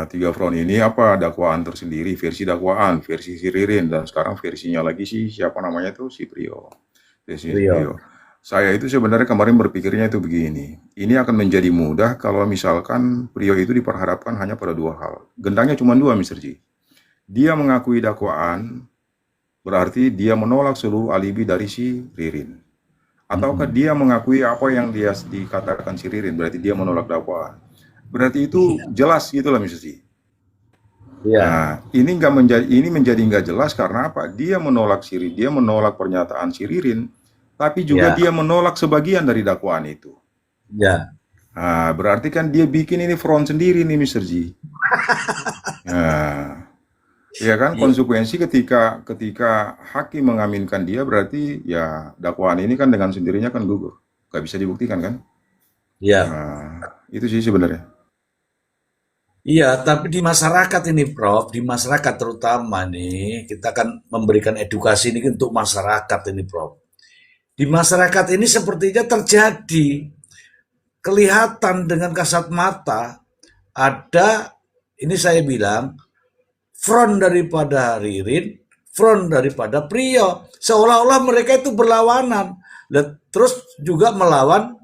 Tiga front ini dakwaan tersendiri, versi dakwaan, versi si Ririn, dan sekarang versinya lagi si Priyo. Saya itu sebenarnya kemarin berpikirnya itu begini, ini akan menjadi mudah kalau misalkan Priyo itu diperhadapkan hanya pada 2 hal. Gendangnya cuma 2, Mr. G. Dia mengakui dakwaan, berarti dia menolak seluruh alibi dari si Ririn. Ataukah dia mengakui apa yang dia dikatakan si Ririn, berarti dia menolak dakwaan. Berarti itu jelas gitulah, Mr. G. Nah, ini menjadi nggak jelas karena apa? Dia menolak pernyataan si Ririn, tapi juga dia menolak sebagian dari dakwaan itu. Ya. Berarti kan dia bikin ini front sendiri nih, Mr. G. Ya kan, konsekuensi ketika hakim mengaminkan dia, berarti ya dakwaan ini kan dengan sendirinya kan gugur, nggak bisa dibuktikan kan? Iya. Itu sih sebenarnya. Iya, tapi di masyarakat ini, Prof, di masyarakat terutama nih, kita akan memberikan edukasi ini untuk masyarakat ini, Prof. Di masyarakat ini sepertinya terjadi kelihatan dengan kasat mata ada, ini saya bilang, front daripada Ririn, front daripada Priyo. Seolah-olah mereka itu berlawanan. Terus juga melawan,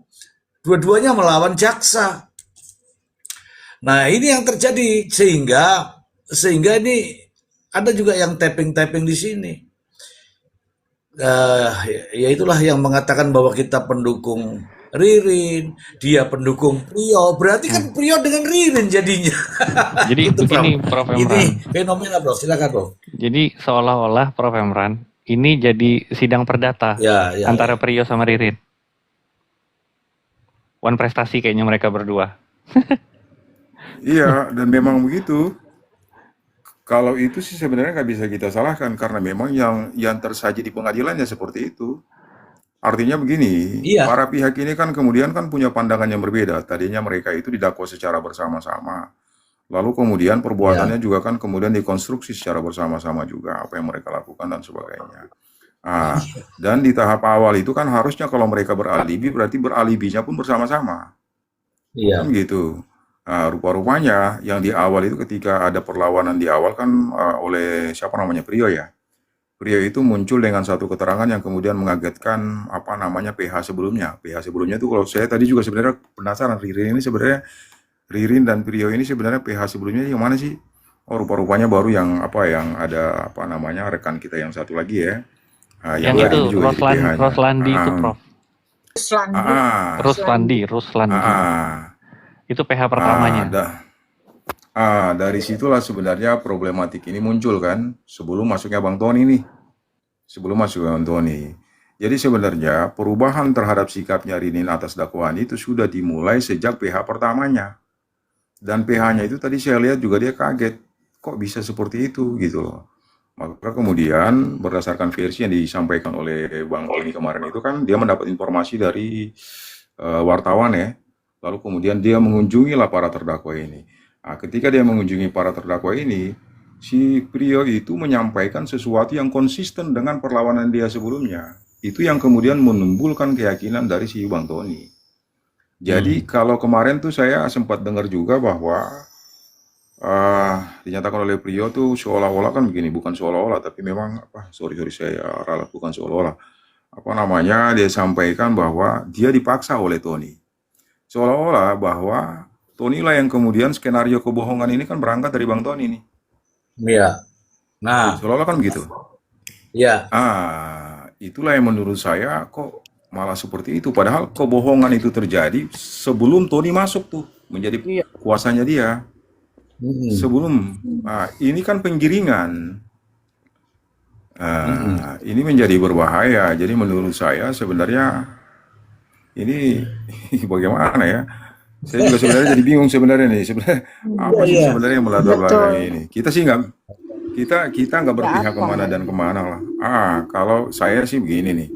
dua-duanya melawan jaksa. Nah, ini yang terjadi sehingga ini ada juga yang tapping di sini. Ya itulah yang mengatakan bahwa kita pendukung Ririn, dia pendukung Priyo, berarti kan Priyo dengan Ririn jadinya. Jadi Gitu, begini, Prof. Prof. Ini Emran. fenomena, Bro. Silakan, Bro. Jadi seolah-olah Prof. Emran ini jadi sidang perdata Ya, antara Priyo sama Ririn. One prestasi kayaknya mereka berdua. Iya, dan memang begitu. Kalau itu sih sebenarnya nggak bisa kita salahkan karena memang yang tersaji di pengadilannya seperti itu. Artinya begini, Iya. para pihak ini kan kemudian kan punya pandangan yang berbeda. Tadinya mereka itu didakwa secara bersama-sama. Lalu kemudian perbuatannya juga kan kemudian dikonstruksi secara bersama-sama juga apa yang mereka lakukan dan sebagainya. Dan di tahap awal itu kan harusnya kalau mereka beralibi berarti beralibinya pun bersama-sama. Iya. Kan gitu. Rupa-rupanya yang di awal itu ketika ada perlawanan di awal kan oleh siapa namanya Priyo ya. Priyo itu muncul dengan satu keterangan yang kemudian mengagetkan apa namanya PH sebelumnya. PH sebelumnya itu kalau saya tadi juga sebenarnya penasaran Ririn dan Priyo ini sebenarnya PH sebelumnya yang mana sih? Oh, rupa-rupanya baru yang ada apa namanya rekan kita yang satu lagi ya. Yang itu Roslandi itu, Prof. Ruslandi. Itu PH pertamanya. Dari situlah sebenarnya problematik ini muncul kan sebelum masuknya Bang Tony nih. Jadi sebenarnya perubahan terhadap sikapnya Ririn atas dakwaan itu sudah dimulai sejak PH pertamanya. Dan PH-nya itu tadi saya lihat juga dia kaget. Kok bisa seperti itu gitu loh. Maka kemudian berdasarkan versi yang disampaikan oleh Bang Tony kemarin itu kan dia mendapat informasi dari wartawan ya. Lalu kemudian dia mengunjungilah para terdakwa ini. Ketika dia mengunjungi para terdakwa ini, si Priyo itu menyampaikan sesuatu yang konsisten dengan perlawanan dia sebelumnya. Itu yang kemudian menimbulkan keyakinan dari si Bang Tony. Jadi kalau kemarin tuh saya sempat dengar juga bahwa dinyatakan oleh Priyo tuh seolah-olah kan begini, bukan seolah-olah tapi memang sorry saya ralat, bukan seolah-olah. Dia sampaikan bahwa dia dipaksa oleh Tony. Seolah-olah bahwa Tony lah yang kemudian skenario kebohongan ini kan berangkat dari Bang Tony nih. Iya. Nah, seolah-olah kan begitu. Iya. Itulah yang menurut saya kok malah seperti itu. Padahal kebohongan itu terjadi sebelum Tony masuk tuh menjadi kuasanya dia. Sebelum, ini kan penggiringan. Ini menjadi berbahaya. Jadi menurut saya sebenarnya ini bagaimana ya? Saya juga sebenarnya jadi bingung sebenarnya nih. Sebenarnya apa sih sebenarnya yang melatar belakang ini? Kita sih nggak berpihak kemana dan kemana lah. Kalau saya sih begini nih.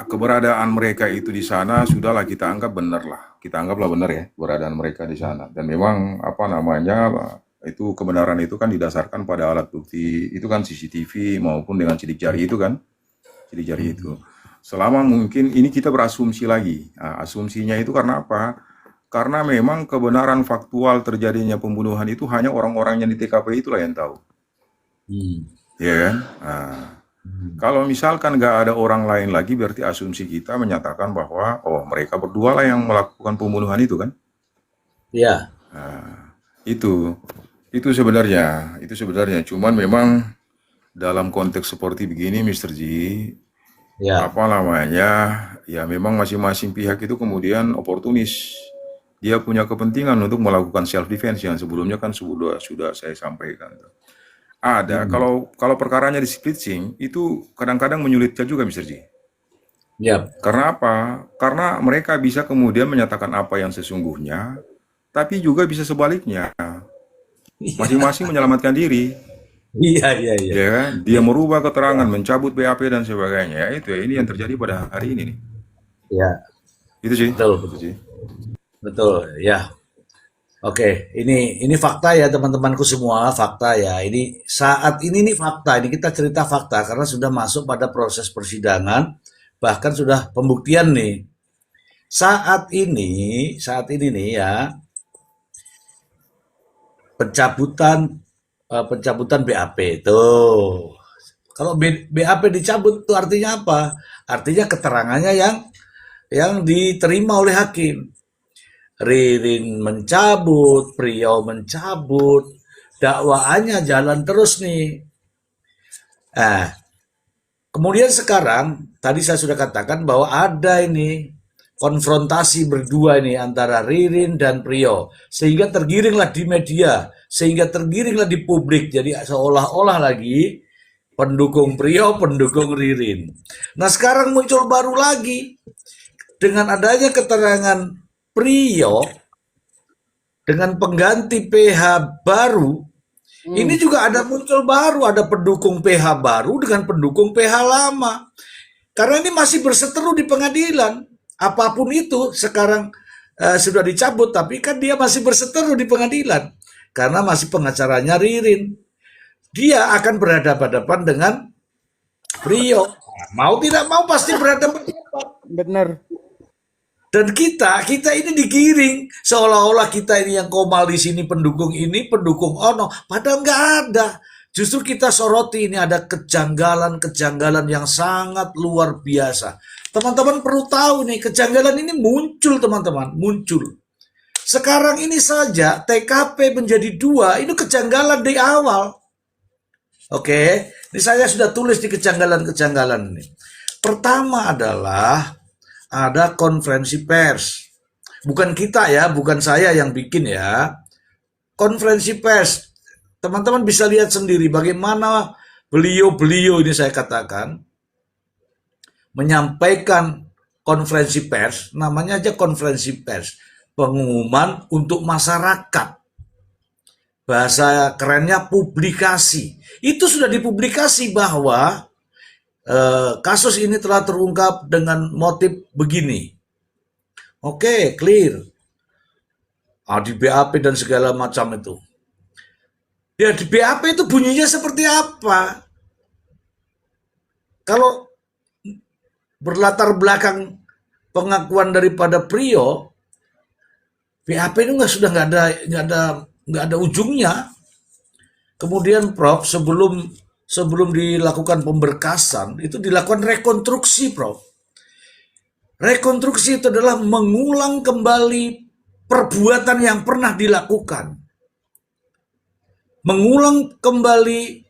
Keberadaan mereka itu di sana sudahlah kita anggap benar lah. Kita anggaplah benar ya keberadaan mereka di sana. Dan memang itu kebenaran itu kan didasarkan pada alat bukti itu kan CCTV maupun dengan sidik jari itu kan. Sidik jari itu. Selama mungkin ini kita berasumsi lagi. Asumsinya itu karena apa? Karena memang kebenaran faktual terjadinya pembunuhan itu hanya orang-orang yang di TKP itulah yang tahu. Ya kan? Kalau misalkan nggak ada orang lain lagi, berarti asumsi kita menyatakan bahwa mereka berdua lah yang melakukan pembunuhan itu kan? Iya. Itu sebenarnya. Cuman memang dalam konteks seperti begini, Mr. G. Ya memang masing-masing pihak itu kemudian oportunis. Dia punya kepentingan untuk melakukan self defense yang sebelumnya kan sudah saya sampaikan. Kalau perkaranya di splitting itu kadang-kadang menyulitkan juga Mr. G. Karena apa? Karena mereka bisa kemudian menyatakan apa yang sesungguhnya, tapi juga bisa sebaliknya. Masing-masing menyelamatkan diri. Iya. Ya kan? Dia merubah keterangan, mencabut BAP dan sebagainya. Ini yang terjadi pada hari ini nih. Iya. Itu sih. Betul, ya. Oke, ini fakta ya teman-temanku semua, fakta ya. Ini saat ini nih fakta. Ini kita cerita fakta karena sudah masuk pada proses persidangan, bahkan sudah pembuktian nih. saat ini nih ya, pencabutan BAP itu. Kalau BAP dicabut itu artinya apa? Artinya keterangannya yang diterima oleh hakim. Ririn mencabut, Priyo mencabut, dakwaannya jalan terus nih. Nah, kemudian sekarang tadi saya sudah katakan bahwa ada ini konfrontasi berdua ini antara Ririn dan Priyo, sehingga tergiringlah di media, sehingga tergiringlah di publik, jadi seolah-olah lagi pendukung Priyo, pendukung Ririn. Nah sekarang muncul baru lagi dengan adanya keterangan Priyo dengan pengganti PH baru. Ini juga ada muncul baru, ada pendukung PH baru dengan pendukung PH lama. Karena ini masih berseteru di pengadilan. Apapun itu sekarang sudah dicabut, tapi kan dia masih berseteru di pengadilan. Karena masih pengacaranya Ririn. Dia akan berhadapan-hadapan dengan Priyo. Mau tidak mau pasti berhadapan. Bener. Dan kita ini digiring seolah-olah kita ini yang Komal di sini pendukung ini, pendukung Ono, padahal nggak ada. Justru kita soroti ini ada kejanggalan-kejanggalan yang sangat luar biasa. Teman-teman perlu tahu nih, kejanggalan ini muncul teman-teman, muncul. Sekarang ini saja TKP menjadi 2, ini kejanggalan di awal. Oke, ini saya sudah tulis di kejanggalan-kejanggalan ini. Pertama adalah ada konferensi pers. Bukan kita ya, bukan saya yang bikin ya. Konferensi pers. Teman-teman bisa lihat sendiri bagaimana beliau ini saya katakan menyampaikan konferensi pers, namanya aja konferensi pers, pengumuman untuk masyarakat. Bahasa kerennya publikasi. Itu sudah dipublikasi bahwa kasus ini telah terungkap dengan motif begini. Oke, clear. Di BAP dan segala macam itu. Ya di BAP itu bunyinya seperti apa? Kalau berlatar belakang pengakuan daripada Priyo, BAP itu sudah nggak ada ujungnya. Kemudian Prof, sebelum dilakukan pemberkasan itu dilakukan rekonstruksi, Prof. Rekonstruksi itu adalah mengulang kembali perbuatan yang pernah dilakukan. Mengulang kembali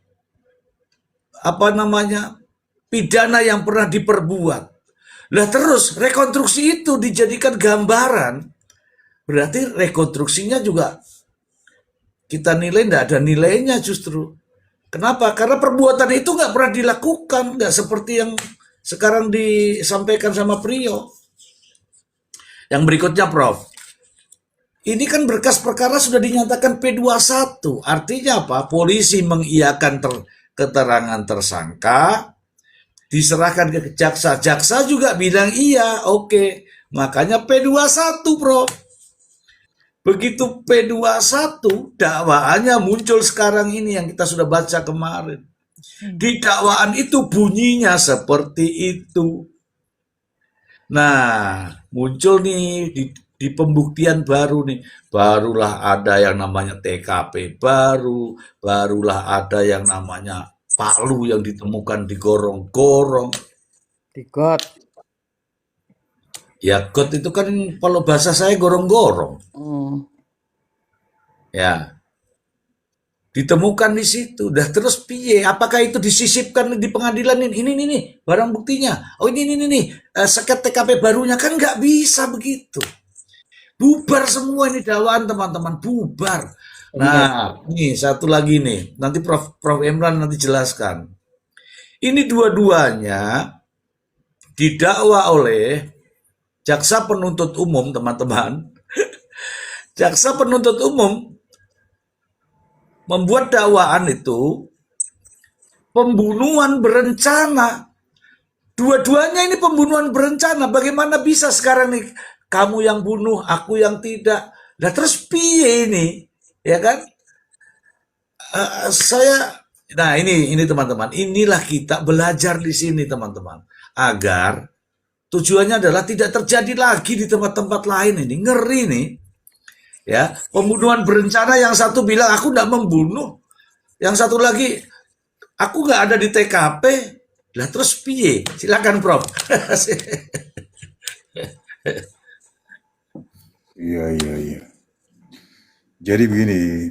pidana yang pernah diperbuat. Lah terus rekonstruksi itu dijadikan gambaran, berarti rekonstruksinya juga kita nilai tidak ada nilainya justru. Kenapa? Karena perbuatan itu nggak pernah dilakukan, nggak seperti yang sekarang disampaikan sama Priyo. Yang berikutnya, Prof. Ini kan berkas perkara sudah dinyatakan P21. Artinya apa? Polisi mengiyakan keterangan tersangka, diserahkan ke jaksa. Jaksa juga bilang iya, oke. Makanya P21, Prof. Begitu P21, dakwaannya muncul sekarang ini yang kita sudah baca kemarin. Di dakwaan itu bunyinya seperti itu. Nah, muncul nih di pembuktian baru nih, barulah ada yang namanya TKP barulah ada yang namanya palu yang ditemukan di gorong-gorong. Di got. Ya, got itu kan kalau bahasa saya gorong-gorong. Ya, ditemukan di situ. Dah terus piye? Apakah itu disisipkan di pengadilan ini barang buktinya? Oh ini seket TKP barunya, kan nggak bisa begitu. Bubar semua ini dakwaan teman-teman, bubar. Nah, nih satu lagi nih, nanti Prof Imran nanti jelaskan. Ini dua-duanya didakwa oleh jaksa penuntut umum, teman-teman. Jaksa penuntut umum membuat dakwaan itu pembunuhan berencana. Dua-duanya ini pembunuhan berencana. Bagaimana bisa sekarang nih kamu yang bunuh, aku yang tidak. Nah terus piye ini, ya kan? Nah ini teman-teman, inilah kita belajar di sini teman-teman, agar Tujuannya adalah tidak terjadi lagi di tempat-tempat lain ini. Ngeri nih. Ya, pembunuhan berencana, yang satu bilang aku tidak membunuh, yang satu lagi aku nggak ada di TKP. Lah terus piye? Silakan Prof. Iya. Jadi begini,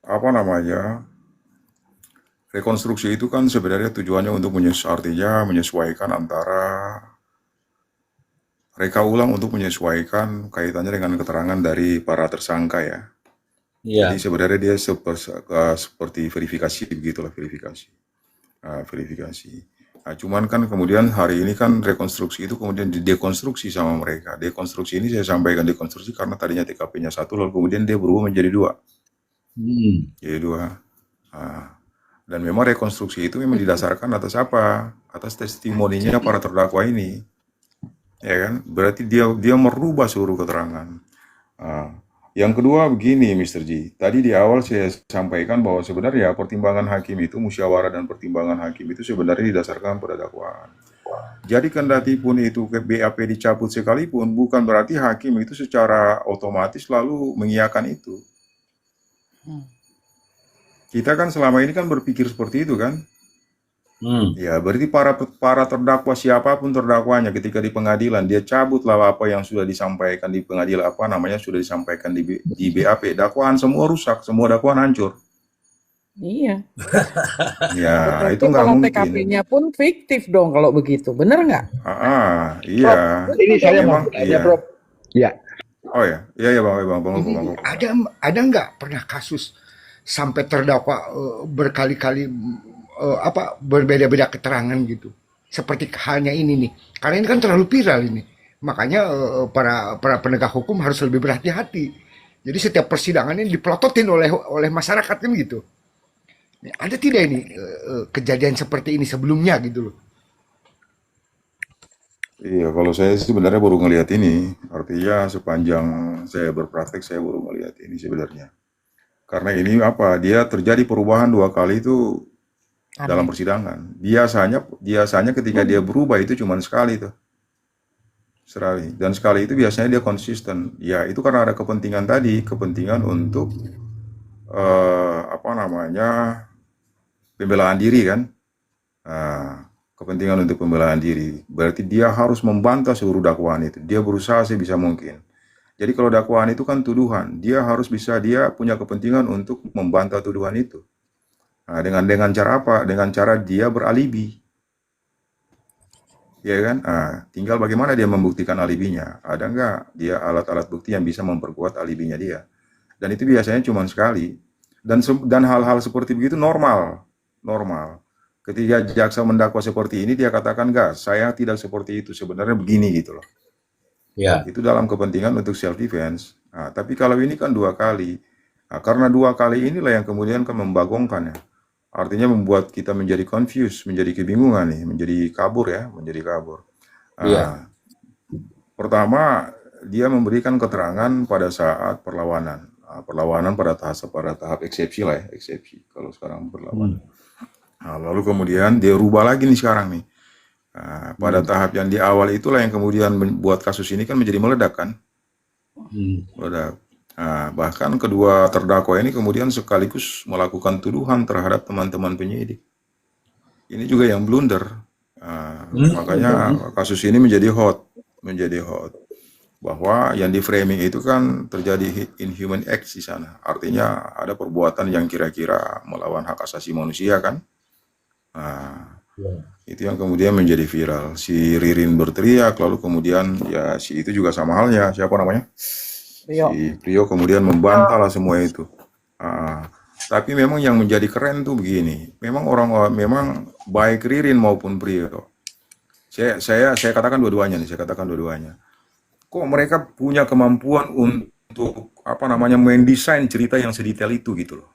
apa namanya, rekonstruksi itu kan sebenarnya tujuannya untuk artinya menyesuaikan antara reka ulang untuk menyesuaikan kaitannya dengan keterangan dari para tersangka ya. Jadi Iya. sebenarnya dia seperti verifikasi begitulah, verifikasi. Verifikasi. Nah, cuman kan kemudian hari ini kan rekonstruksi itu kemudian didekonstruksi sama mereka. Dekonstruksi ini saya sampaikan dekonstruksi karena tadinya TKP-nya satu, lalu kemudian dia berubah menjadi dua. Jadi dua. Nah, dan memang rekonstruksi itu memang didasarkan atas apa? Atas testimoninya para terdakwa ini. Ya kan? Berarti dia merubah seluruh keterangan. Yang kedua begini, Mr. G. Tadi di awal saya sampaikan bahwa sebenarnya pertimbangan hakim itu, musyawarah dan pertimbangan hakim itu sebenarnya didasarkan pada dakwaan. Jadi kendati pun itu ke BAP dicabut sekalipun, bukan berarti hakim itu secara otomatis lalu mengiyakan itu. Kita kan selama ini kan berpikir seperti itu kan? Ya, berarti para terdakwa siapapun terdakwanya ketika di pengadilan dia cabutlah apa yang sudah disampaikan di pengadilan, apa namanya sudah disampaikan di BAP, dakwaan semua rusak, semua dakwaan hancur. Iya. Ya, Berarti itu nggak kalau mungkin. TKP-nya pun fiktif dong kalau begitu, bener nggak? Iya. Ini saya mau Memang tanya, iya. Prof. Ya, Oh ya, iya bang, ini ada nggak pernah kasus sampai terdakwa berkali-kali berbeda-beda keterangan gitu, seperti halnya ini nih, karena ini kan terlalu viral ini, makanya para penegak hukum harus lebih berhati-hati. Jadi setiap persidangan ini dipelototin oleh masyarakat kan gitu. Ada tidak ini kejadian seperti ini sebelumnya gitu loh? Iya, kalau saya sebenarnya baru ngelihat ini, artinya sepanjang saya berpraktek saya baru ngelihat ini sebenarnya. Karena ini apa? Dia terjadi perubahan 2 kali itu dalam persidangan. Biasanya ketika dia berubah itu cuma sekali tuh. Sekali. Dan sekali itu biasanya dia konsisten. Ya, itu karena ada kepentingan tadi, kepentingan untuk apa namanya? Pembelaan diri kan? Kepentingan untuk pembelaan diri. Berarti dia harus membantah seluruh dakwaan itu. Dia berusaha sebisa mungkin. Jadi kalau dakwaan itu kan tuduhan, dia punya kepentingan untuk membantah tuduhan itu. Nah, dengan cara apa? Dengan cara dia beralibi. Ya kan? Tinggal bagaimana dia membuktikan alibinya. Ada nggak dia alat-alat bukti yang bisa memperkuat alibinya dia. Dan itu biasanya cuma sekali. Dan hal-hal seperti begitu normal. Ketika jaksa mendakwa seperti ini, dia katakan, enggak, saya tidak seperti itu, sebenarnya begini gitu loh. Ya. Itu dalam kepentingan untuk self defense. Tapi kalau ini kan 2 kali. Karena 2 kali inilah yang kemudian kan membagongkan ya. Artinya membuat kita menjadi confused, menjadi kebingungan nih, menjadi kabur. Iya. Pertama, dia memberikan keterangan pada saat perlawanan. Perlawanan pada tahap eksepsi lah ya, eksepsi kalau sekarang perlawanan. Lalu kemudian dia rubah lagi nih sekarang nih. Pada tahap yang di awal itulah yang kemudian membuat kasus ini kan menjadi meledak kan. Meledak. Bahkan kedua terdakwa ini kemudian sekaligus melakukan tuduhan terhadap teman-teman penyidik. Ini juga yang blunder. Makanya kasus ini menjadi hot. Bahwa yang di framing itu kan terjadi inhuman acts di sana. Artinya ada perbuatan yang kira-kira melawan hak asasi manusia kan. Itu yang kemudian menjadi viral. Si Ririn berteriak, lalu kemudian ya si itu juga sama halnya, siapa namanya? Si Prio kemudian membantah lah semua itu. Tapi memang yang menjadi keren tuh begini, memang memang baik Ririn maupun Prio. Saya katakan dua-duanya nih, Kok mereka punya kemampuan untuk apa namanya mendesain cerita yang sedetail itu gitu loh.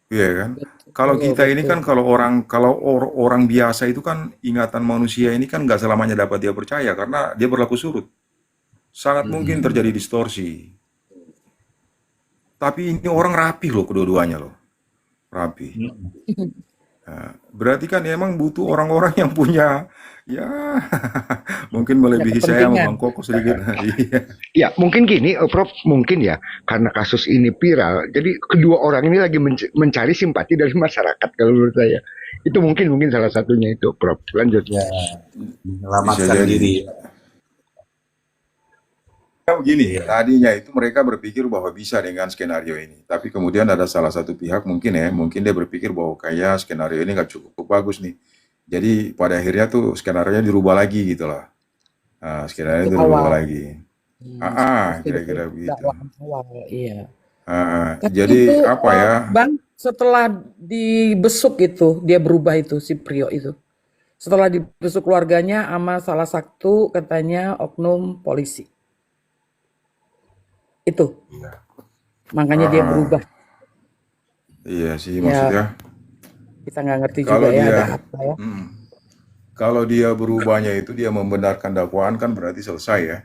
Iya kan? Kalau kita ini kan kalau orang biasa itu kan ingatan manusia ini kan nggak selamanya dapat dia percaya karena dia berlaku surut. Sangat mungkin terjadi distorsi. Tapi ini orang rapi loh kedua-duanya loh. Rapi. Berarti kan emang butuh orang-orang Ya, mungkin Punya melebihi saya sama kepentingan. Bang Koko sedikit. Iya. Ya, mungkin gini, Prof, mungkin ya, karena kasus ini viral, jadi kedua orang ini lagi mencari simpati dari masyarakat kalau menurut saya. Itu mungkin salah satunya itu, Prof. Lanjut. Ya, Bisa menyelamatkan jadi. diri. Ya, begini, Iya. tadinya itu mereka berpikir bahwa bisa dengan skenario ini. Tapi kemudian ada salah satu pihak mungkin dia berpikir bahwa kayak skenario ini nggak cukup bagus nih. Jadi pada akhirnya tuh skenario-nya dirubah lagi gitu lah. Nah, skenario Itu dirubah awal. lagi. Pasti Kira-kira itu begitu. dakwaan awal, iya. Tapi Jadi itu apa ya? Bang, setelah dibesuk itu, dia berubah itu si Prio itu. Setelah dibesuk keluarganya sama salah satu katanya oknum polisi. Itu. Makanya dia Ah, berubah. iya sih Ya, maksudnya kita nggak ngerti juga kalau ya ada dia apa ya. mm, kalau dia berubahnya itu dia membenarkan dakwaan kan berarti selesai ya.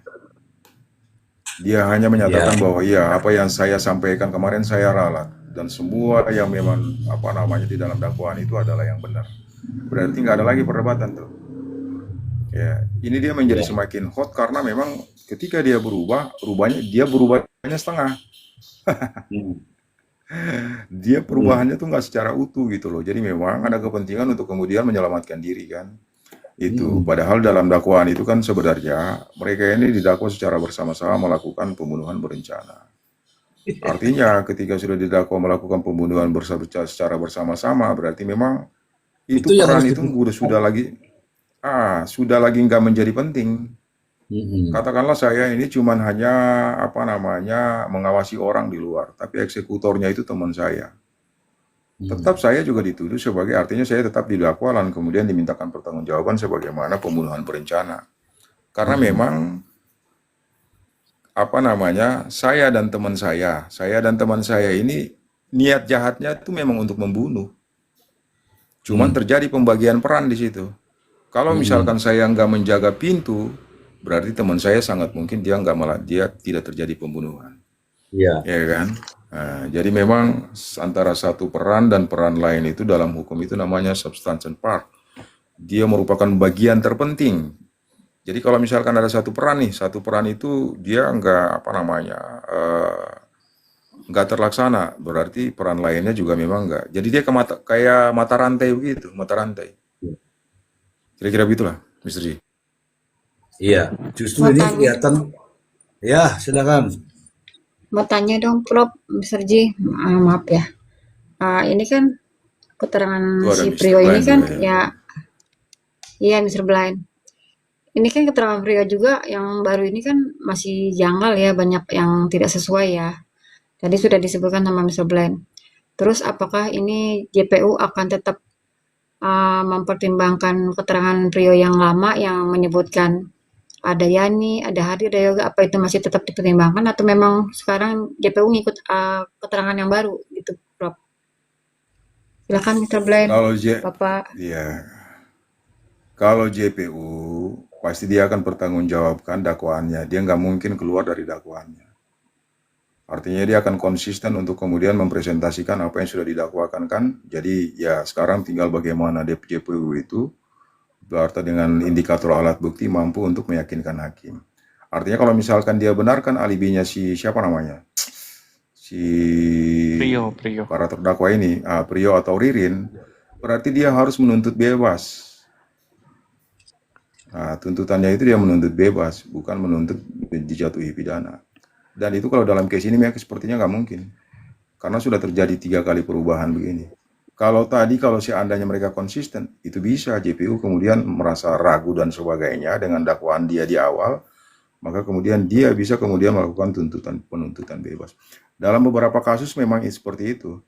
Dia hanya Ya, menyatakan bahwa ya apa yang saya sampaikan kemarin saya ralat dan semua yang memang apa namanya di dalam dakwaan itu adalah yang benar. Berarti nggak ada lagi perdebatan tuh. Ya, ini dia menjadi ya. semakin hot karena memang ketika dia berubahnya setengah. Hmm. Dia Hmm. perubahannya tuh nggak secara utuh gitu loh. Jadi memang ada kepentingan untuk kemudian menyelamatkan diri kan. Itu Hmm. padahal dalam dakwaan itu kan sebenarnya mereka ini didakwa secara bersama-sama melakukan pembunuhan berencana. Artinya ketika sudah didakwa melakukan pembunuhan secara bersama-sama berarti memang itu Itu yang peran harus itu sudah dibuktikan. lagi nggak menjadi penting. Hmm. Katakanlah saya ini cuman hanya apa namanya mengawasi orang di luar, tapi eksekutornya itu teman saya. Hmm. Tetap saya juga dituduh sebagai artinya saya tetap didakwa dan kemudian dimintakan pertanggungjawaban sebagaimana pembunuhan berencana. Karena Hmm. memang apa namanya saya dan teman saya ini niat jahatnya itu memang untuk membunuh. Cuman Hmm. terjadi pembagian peran di situ. Kalau Hmm. misalkan saya nggak menjaga pintu, berarti teman saya sangat mungkin dia tidak terjadi pembunuhan, Ya. ya kan? Nah, jadi memang antara satu peran dan peran lain itu dalam hukum itu namanya substantial part. Dia merupakan bagian terpenting. Jadi kalau misalkan ada satu peran itu dia nggak apa namanya nggak terlaksana, berarti peran lainnya juga memang nggak. Jadi dia kayak mata rantai begitu, mata rantai. Kira-kira begitulah, Mr. G. Iya, justru Mau ini tanya, kelihatan. Ya, silakan. mau tanya dong, Prof. Mr. J. Maaf ya. Ini kan keterangan Itu ada si Mr. Prio ini Blind kan juga ya. ya, iya Mr. Blind. Ini kan keterangan Prio juga yang baru ini kan masih janggal ya, banyak yang tidak sesuai ya. Tadi sudah disebutkan sama Mr. Blind. Terus apakah ini JPU akan tetap mempertimbangkan keterangan Prio yang lama yang menyebutkan ada Yani, ada Hadi, ada Yoga, apa itu masih tetap dipertimbangkan atau memang sekarang JPU ngikut keterangan yang baru gitu, Prof? Silakan Mr. Blind, Kalau Bapak. ya, kalau JPU pasti dia akan pertanggungjawabkan dakwaannya. Dia nggak mungkin keluar dari dakwaannya. Artinya dia akan konsisten untuk kemudian mempresentasikan apa yang sudah didakwakan kan. Jadi ya sekarang tinggal bagaimana JPU itu berarti dengan indikator alat bukti mampu untuk meyakinkan hakim. Artinya kalau misalkan dia benarkan alibinya siapa namanya? Si Prio. para terdakwa ini, Prio atau Ririn, berarti dia harus menuntut bebas. Nah, tuntutannya itu dia menuntut bebas, bukan menuntut dijatuhi pidana. Dan itu kalau dalam case ini memang sepertinya nggak mungkin. Karena sudah terjadi 3 kali perubahan begini. Kalau seandainya mereka konsisten, itu bisa JPU kemudian merasa ragu dan sebagainya dengan dakwaan dia di awal, maka kemudian dia bisa kemudian melakukan penuntutan bebas. Dalam beberapa kasus memang seperti itu.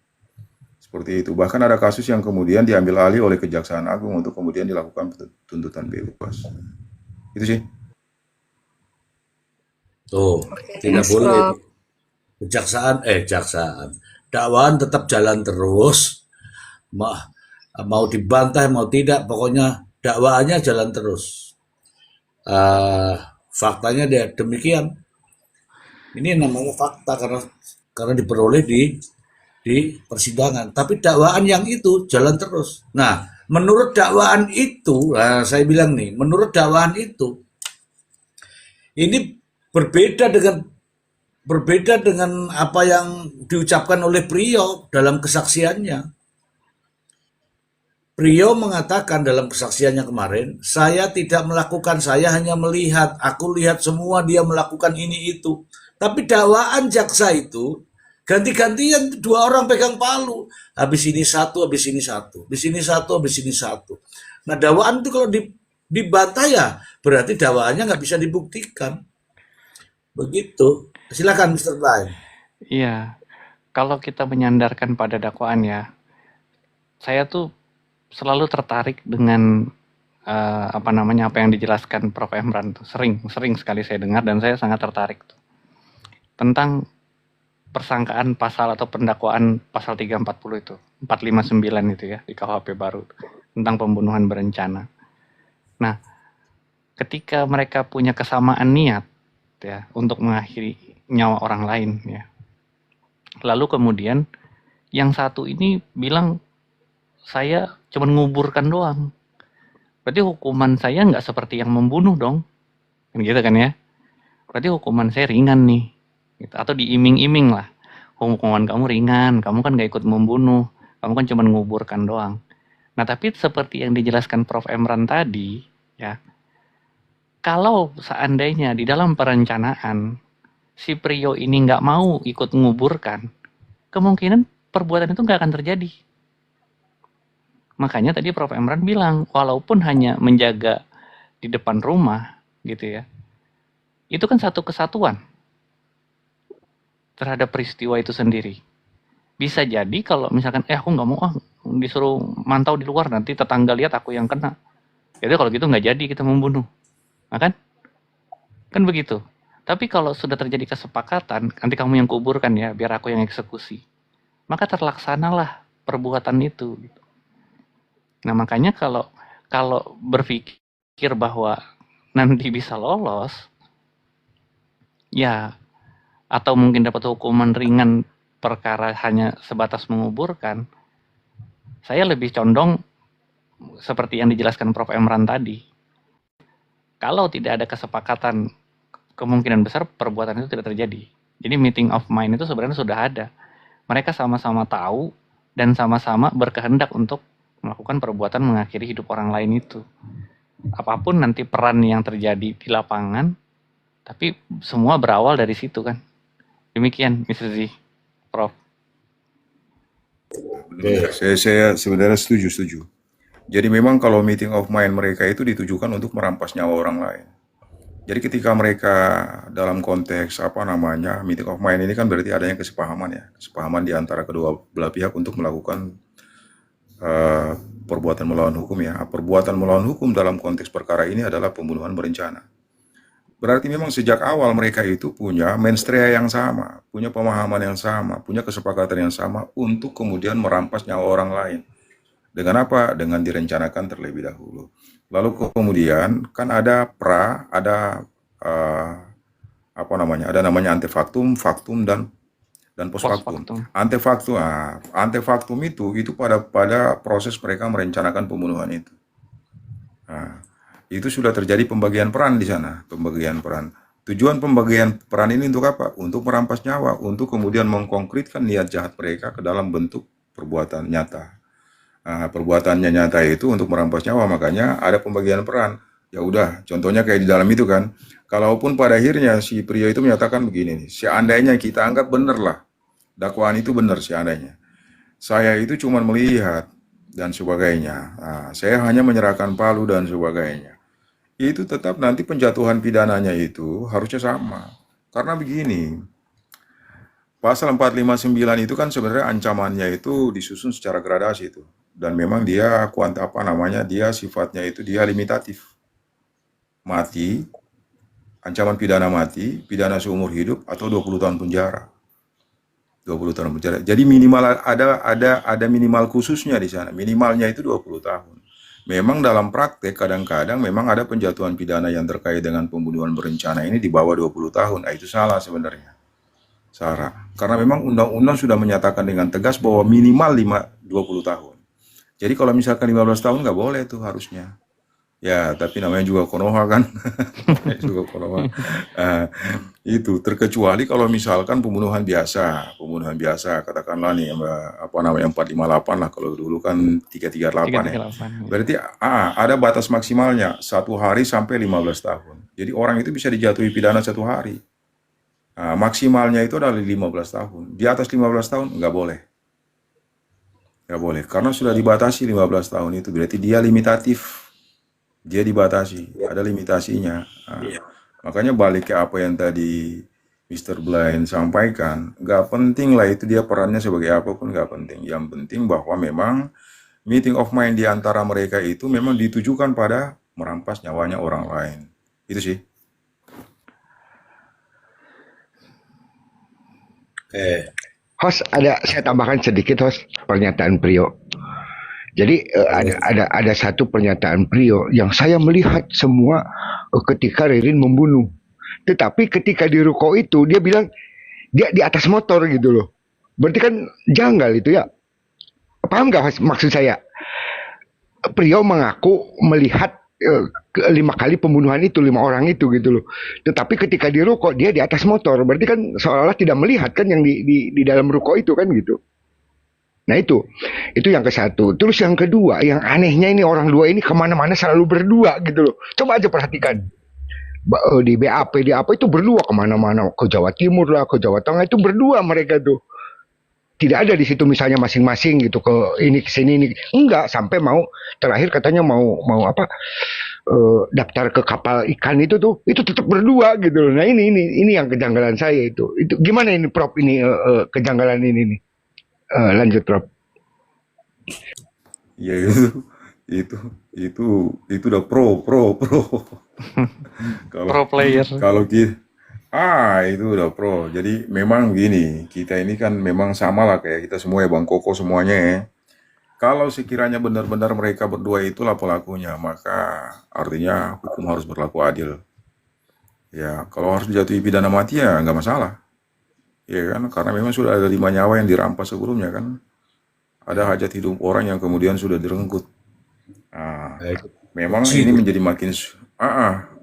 Seperti itu. Bahkan ada kasus yang kemudian diambil alih oleh Kejaksaan Agung untuk kemudian dilakukan tuntutan bebas. Itu sih. Tuh, Oke, tidak thanks, boleh Prof. jaksaan. Dakwaan tetap jalan terus. Mau dibantah mau tidak, pokoknya dakwaannya jalan terus. Faktanya dia demikian. Ini namanya fakta karena diperoleh di persidangan. Tapi dakwaan yang itu jalan terus. Nah, menurut dakwaan itu, saya bilang nih, menurut dakwaan itu, ini berbeda dengan apa yang diucapkan oleh Priyo dalam kesaksiannya. Priyo mengatakan dalam kesaksiannya kemarin, saya tidak melakukan, saya hanya melihat, aku lihat semua dia melakukan ini itu. Tapi dakwaan jaksa itu ganti-gantian, 2 orang pegang palu. Habis ini satu, habis ini satu, habis ini satu, habis ini satu. Nah, dakwaan itu kalau dibantah ya berarti dakwaannya nggak bisa dibuktikan. Begitu. Silakan Mr. Blind. Iya, kalau kita menyandarkan pada dakwaan ya, saya tuh selalu tertarik dengan apa yang dijelaskan Prof. Emran tuh. Sering sekali saya dengar dan saya sangat tertarik tuh. Tentang persangkaan pasal atau pendakwaan pasal 340 itu, 459 itu ya di KUHP baru tentang pembunuhan berencana. Nah, ketika mereka punya kesamaan niat ya untuk mengakhiri nyawa orang lain ya. Lalu kemudian yang satu ini bilang saya cuma nguburkan doang. Berarti hukuman saya nggak seperti yang membunuh dong. Kan gitu kan ya. Berarti hukuman saya ringan nih. Gitu. Atau diiming-iming lah. Hukuman kamu ringan, kamu kan nggak ikut membunuh. Kamu kan cuma nguburkan doang. Nah tapi seperti yang dijelaskan Prof. Emran tadi, ya, kalau seandainya di dalam perencanaan si Priyo ini nggak mau ikut menguburkan, kemungkinan perbuatan itu nggak akan terjadi. Makanya tadi Prof. Emran bilang, walaupun hanya menjaga di depan rumah, gitu ya, itu kan satu kesatuan terhadap peristiwa itu sendiri. Bisa jadi kalau misalkan, aku nggak mau disuruh mantau di luar, nanti tetangga lihat aku yang kena. Jadi kalau gitu nggak jadi kita membunuh. Nah, kan begitu. Tapi kalau sudah terjadi kesepakatan, nanti kamu yang kuburkan ya, biar aku yang eksekusi. Maka terlaksanalah perbuatan itu. Gitu. Nah makanya kalau berpikir bahwa nanti bisa lolos, ya atau mungkin dapat hukuman ringan perkara hanya sebatas menguburkan, saya lebih condong seperti yang dijelaskan Prof. Emran tadi. Kalau tidak ada kesepakatan, kemungkinan besar perbuatan itu tidak terjadi. Jadi meeting of mind itu sebenarnya sudah ada. Mereka sama-sama tahu dan sama-sama berkehendak untuk melakukan perbuatan mengakhiri hidup orang lain itu. Apapun nanti peran yang terjadi di lapangan, tapi semua berawal dari situ kan. Demikian, Mr. Z, Prof. Saya sebenarnya setuju. Jadi memang kalau meeting of mind mereka itu ditujukan untuk merampas nyawa orang lain. Jadi ketika mereka dalam konteks meeting of mind ini kan berarti adanya kesepahaman di antara kedua belah pihak untuk melakukan perbuatan melawan hukum ya. Perbuatan melawan hukum dalam konteks perkara ini adalah pembunuhan berencana. Berarti memang sejak awal mereka itu punya mensrea yang sama, punya pemahaman yang sama, punya kesepakatan yang sama untuk kemudian merampas nyawa orang lain. Dengan apa? Dengan direncanakan terlebih dahulu. Lalu kemudian kan ada ada namanya antefaktum, faktum dan postfaktum. Antefaktum itu pada proses mereka merencanakan pembunuhan itu. Nah, itu sudah terjadi pembagian peran di sana, Tujuan pembagian peran ini untuk apa? Untuk merampas nyawa, untuk kemudian mengkonkretkan niat jahat mereka ke dalam bentuk perbuatan nyata. Nah, perbuatannya nyata itu untuk merampas nyawa, makanya ada pembagian peran. Ya udah, contohnya kayak di dalam itu kan. Kalaupun pada akhirnya si pria itu menyatakan begini nih, seandainya kita anggap benar lah, dakwaan itu benar seandainya. Saya itu cuma melihat dan sebagainya. Nah, saya hanya menyerahkan palu dan sebagainya. Itu tetap nanti penjatuhan pidananya itu harusnya sama. Karena begini, pasal 459 itu kan sebenarnya ancamannya itu disusun secara gradasi itu. Dan memang dia dia sifatnya itu dia limitatif. Mati, ancaman pidana mati, pidana seumur hidup atau 20 tahun penjara. 20 tahun penjara. Jadi minimal ada minimal khususnya di sana. Minimalnya itu 20 tahun. Memang dalam praktek kadang-kadang memang ada penjatuhan pidana yang terkait dengan pembunuhan berencana ini di bawah 20 tahun. Nah, itu salah sebenarnya. Salah. Karena memang undang-undang sudah menyatakan dengan tegas bahwa minimal 20 tahun. Jadi kalau misalkan 15 tahun nggak boleh tuh harusnya. Ya, tapi namanya juga Konoha kan. Namanya juga Konoha. Ah, itu terkecuali kalau misalkan pembunuhan biasa, katakanlah nih apa namanya 458 lah, kalau dulu kan 338 ya. 338. Berarti ada batas maksimalnya 1 hari sampai 15 tahun. Jadi orang itu bisa dijatuhi pidana 1 hari. Maksimalnya itu adalah 15 tahun. Di atas 15 tahun nggak boleh. Nggak boleh, karena sudah dibatasi 15 tahun itu. Berarti dia limitatif. Dia dibatasi, ada limitasinya. Makanya balik ke apa yang tadi Mr. Blind sampaikan, nggak penting lah itu dia perannya sebagai apapun, nggak penting. Yang penting bahwa memang meeting of mind di antara mereka itu memang ditujukan pada merampas nyawanya orang lain. Itu sih. Host, saya tambahkan sedikit, host, pernyataan Prio. Jadi ada satu pernyataan Prio yang saya melihat semua ketika Ririn membunuh. Tetapi ketika di ruko itu dia bilang dia di atas motor gitu loh. Berarti kan janggal itu ya. Paham nggak maksud saya? Prio mengaku melihat 5 kali pembunuhan itu, 5 orang itu gitu loh. Tetapi ketika di ruko dia di atas motor. Berarti kan seolah-olah tidak melihat kan yang di dalam ruko itu kan gitu. Nah itu yang ke-1. Terus yang kedua, yang anehnya ini orang dua ini kemana-mana selalu berdua gitu loh. Coba aja perhatikan. Di BAP itu berdua kemana-mana. Ke Jawa Timur lah, ke Jawa Tengah itu berdua mereka tuh. Tidak ada di situ misalnya masing-masing gitu ke ini ke sini ini. Enggak, sampai mau terakhir katanya mau apa daftar ke kapal ikan itu tetap berdua gitu loh. Nah ini yang kejanggalan saya itu. Itu gimana ini Prof ini kejanggalan ini nih. Lanjut Rob. Ya itu udah pro. Pro player. Kalau itu udah pro. Jadi memang gini, kita ini kan memang sama lah kayak kita semua ya, Bang Koko semuanya ya. Kalau sekiranya benar-benar mereka berdua itulah pelakunya, maka artinya hukum harus berlaku adil. Ya, kalau harus dijatuhi pidana mati ya nggak masalah. Ya kan, karena memang sudah ada 5 nyawa yang dirampas sebelumnya kan. Ada hajat hidup orang yang kemudian sudah direnggut. Memang ini menjadi makin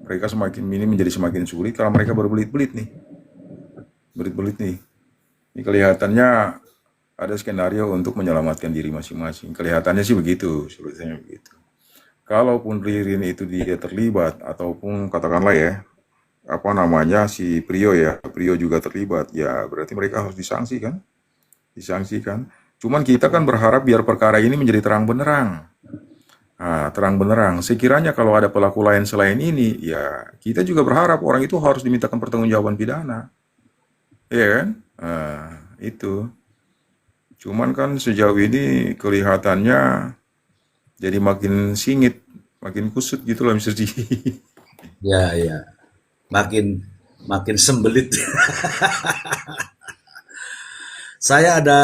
mereka ini menjadi semakin sulit kalau mereka berbelit-belit nih. Ini kelihatannya ada skenario untuk menyelamatkan diri masing-masing. Kelihatannya sih begitu, sebetulnya begitu. Kalaupun Ririn itu dia terlibat ataupun katakanlah ya si Prio juga terlibat, ya berarti mereka harus disangsikan. Cuman kita kan berharap biar perkara ini menjadi terang benderang. Terang benderang. Sekiranya kalau ada pelaku lain selain ini, ya kita juga berharap orang itu harus dimintakan pertanggungjawaban pidana. Iya kan? Itu. Cuman kan sejauh ini kelihatannya jadi makin singit, makin kusut gitu lah Mr. G. Ya. Makin sembelit. Saya ada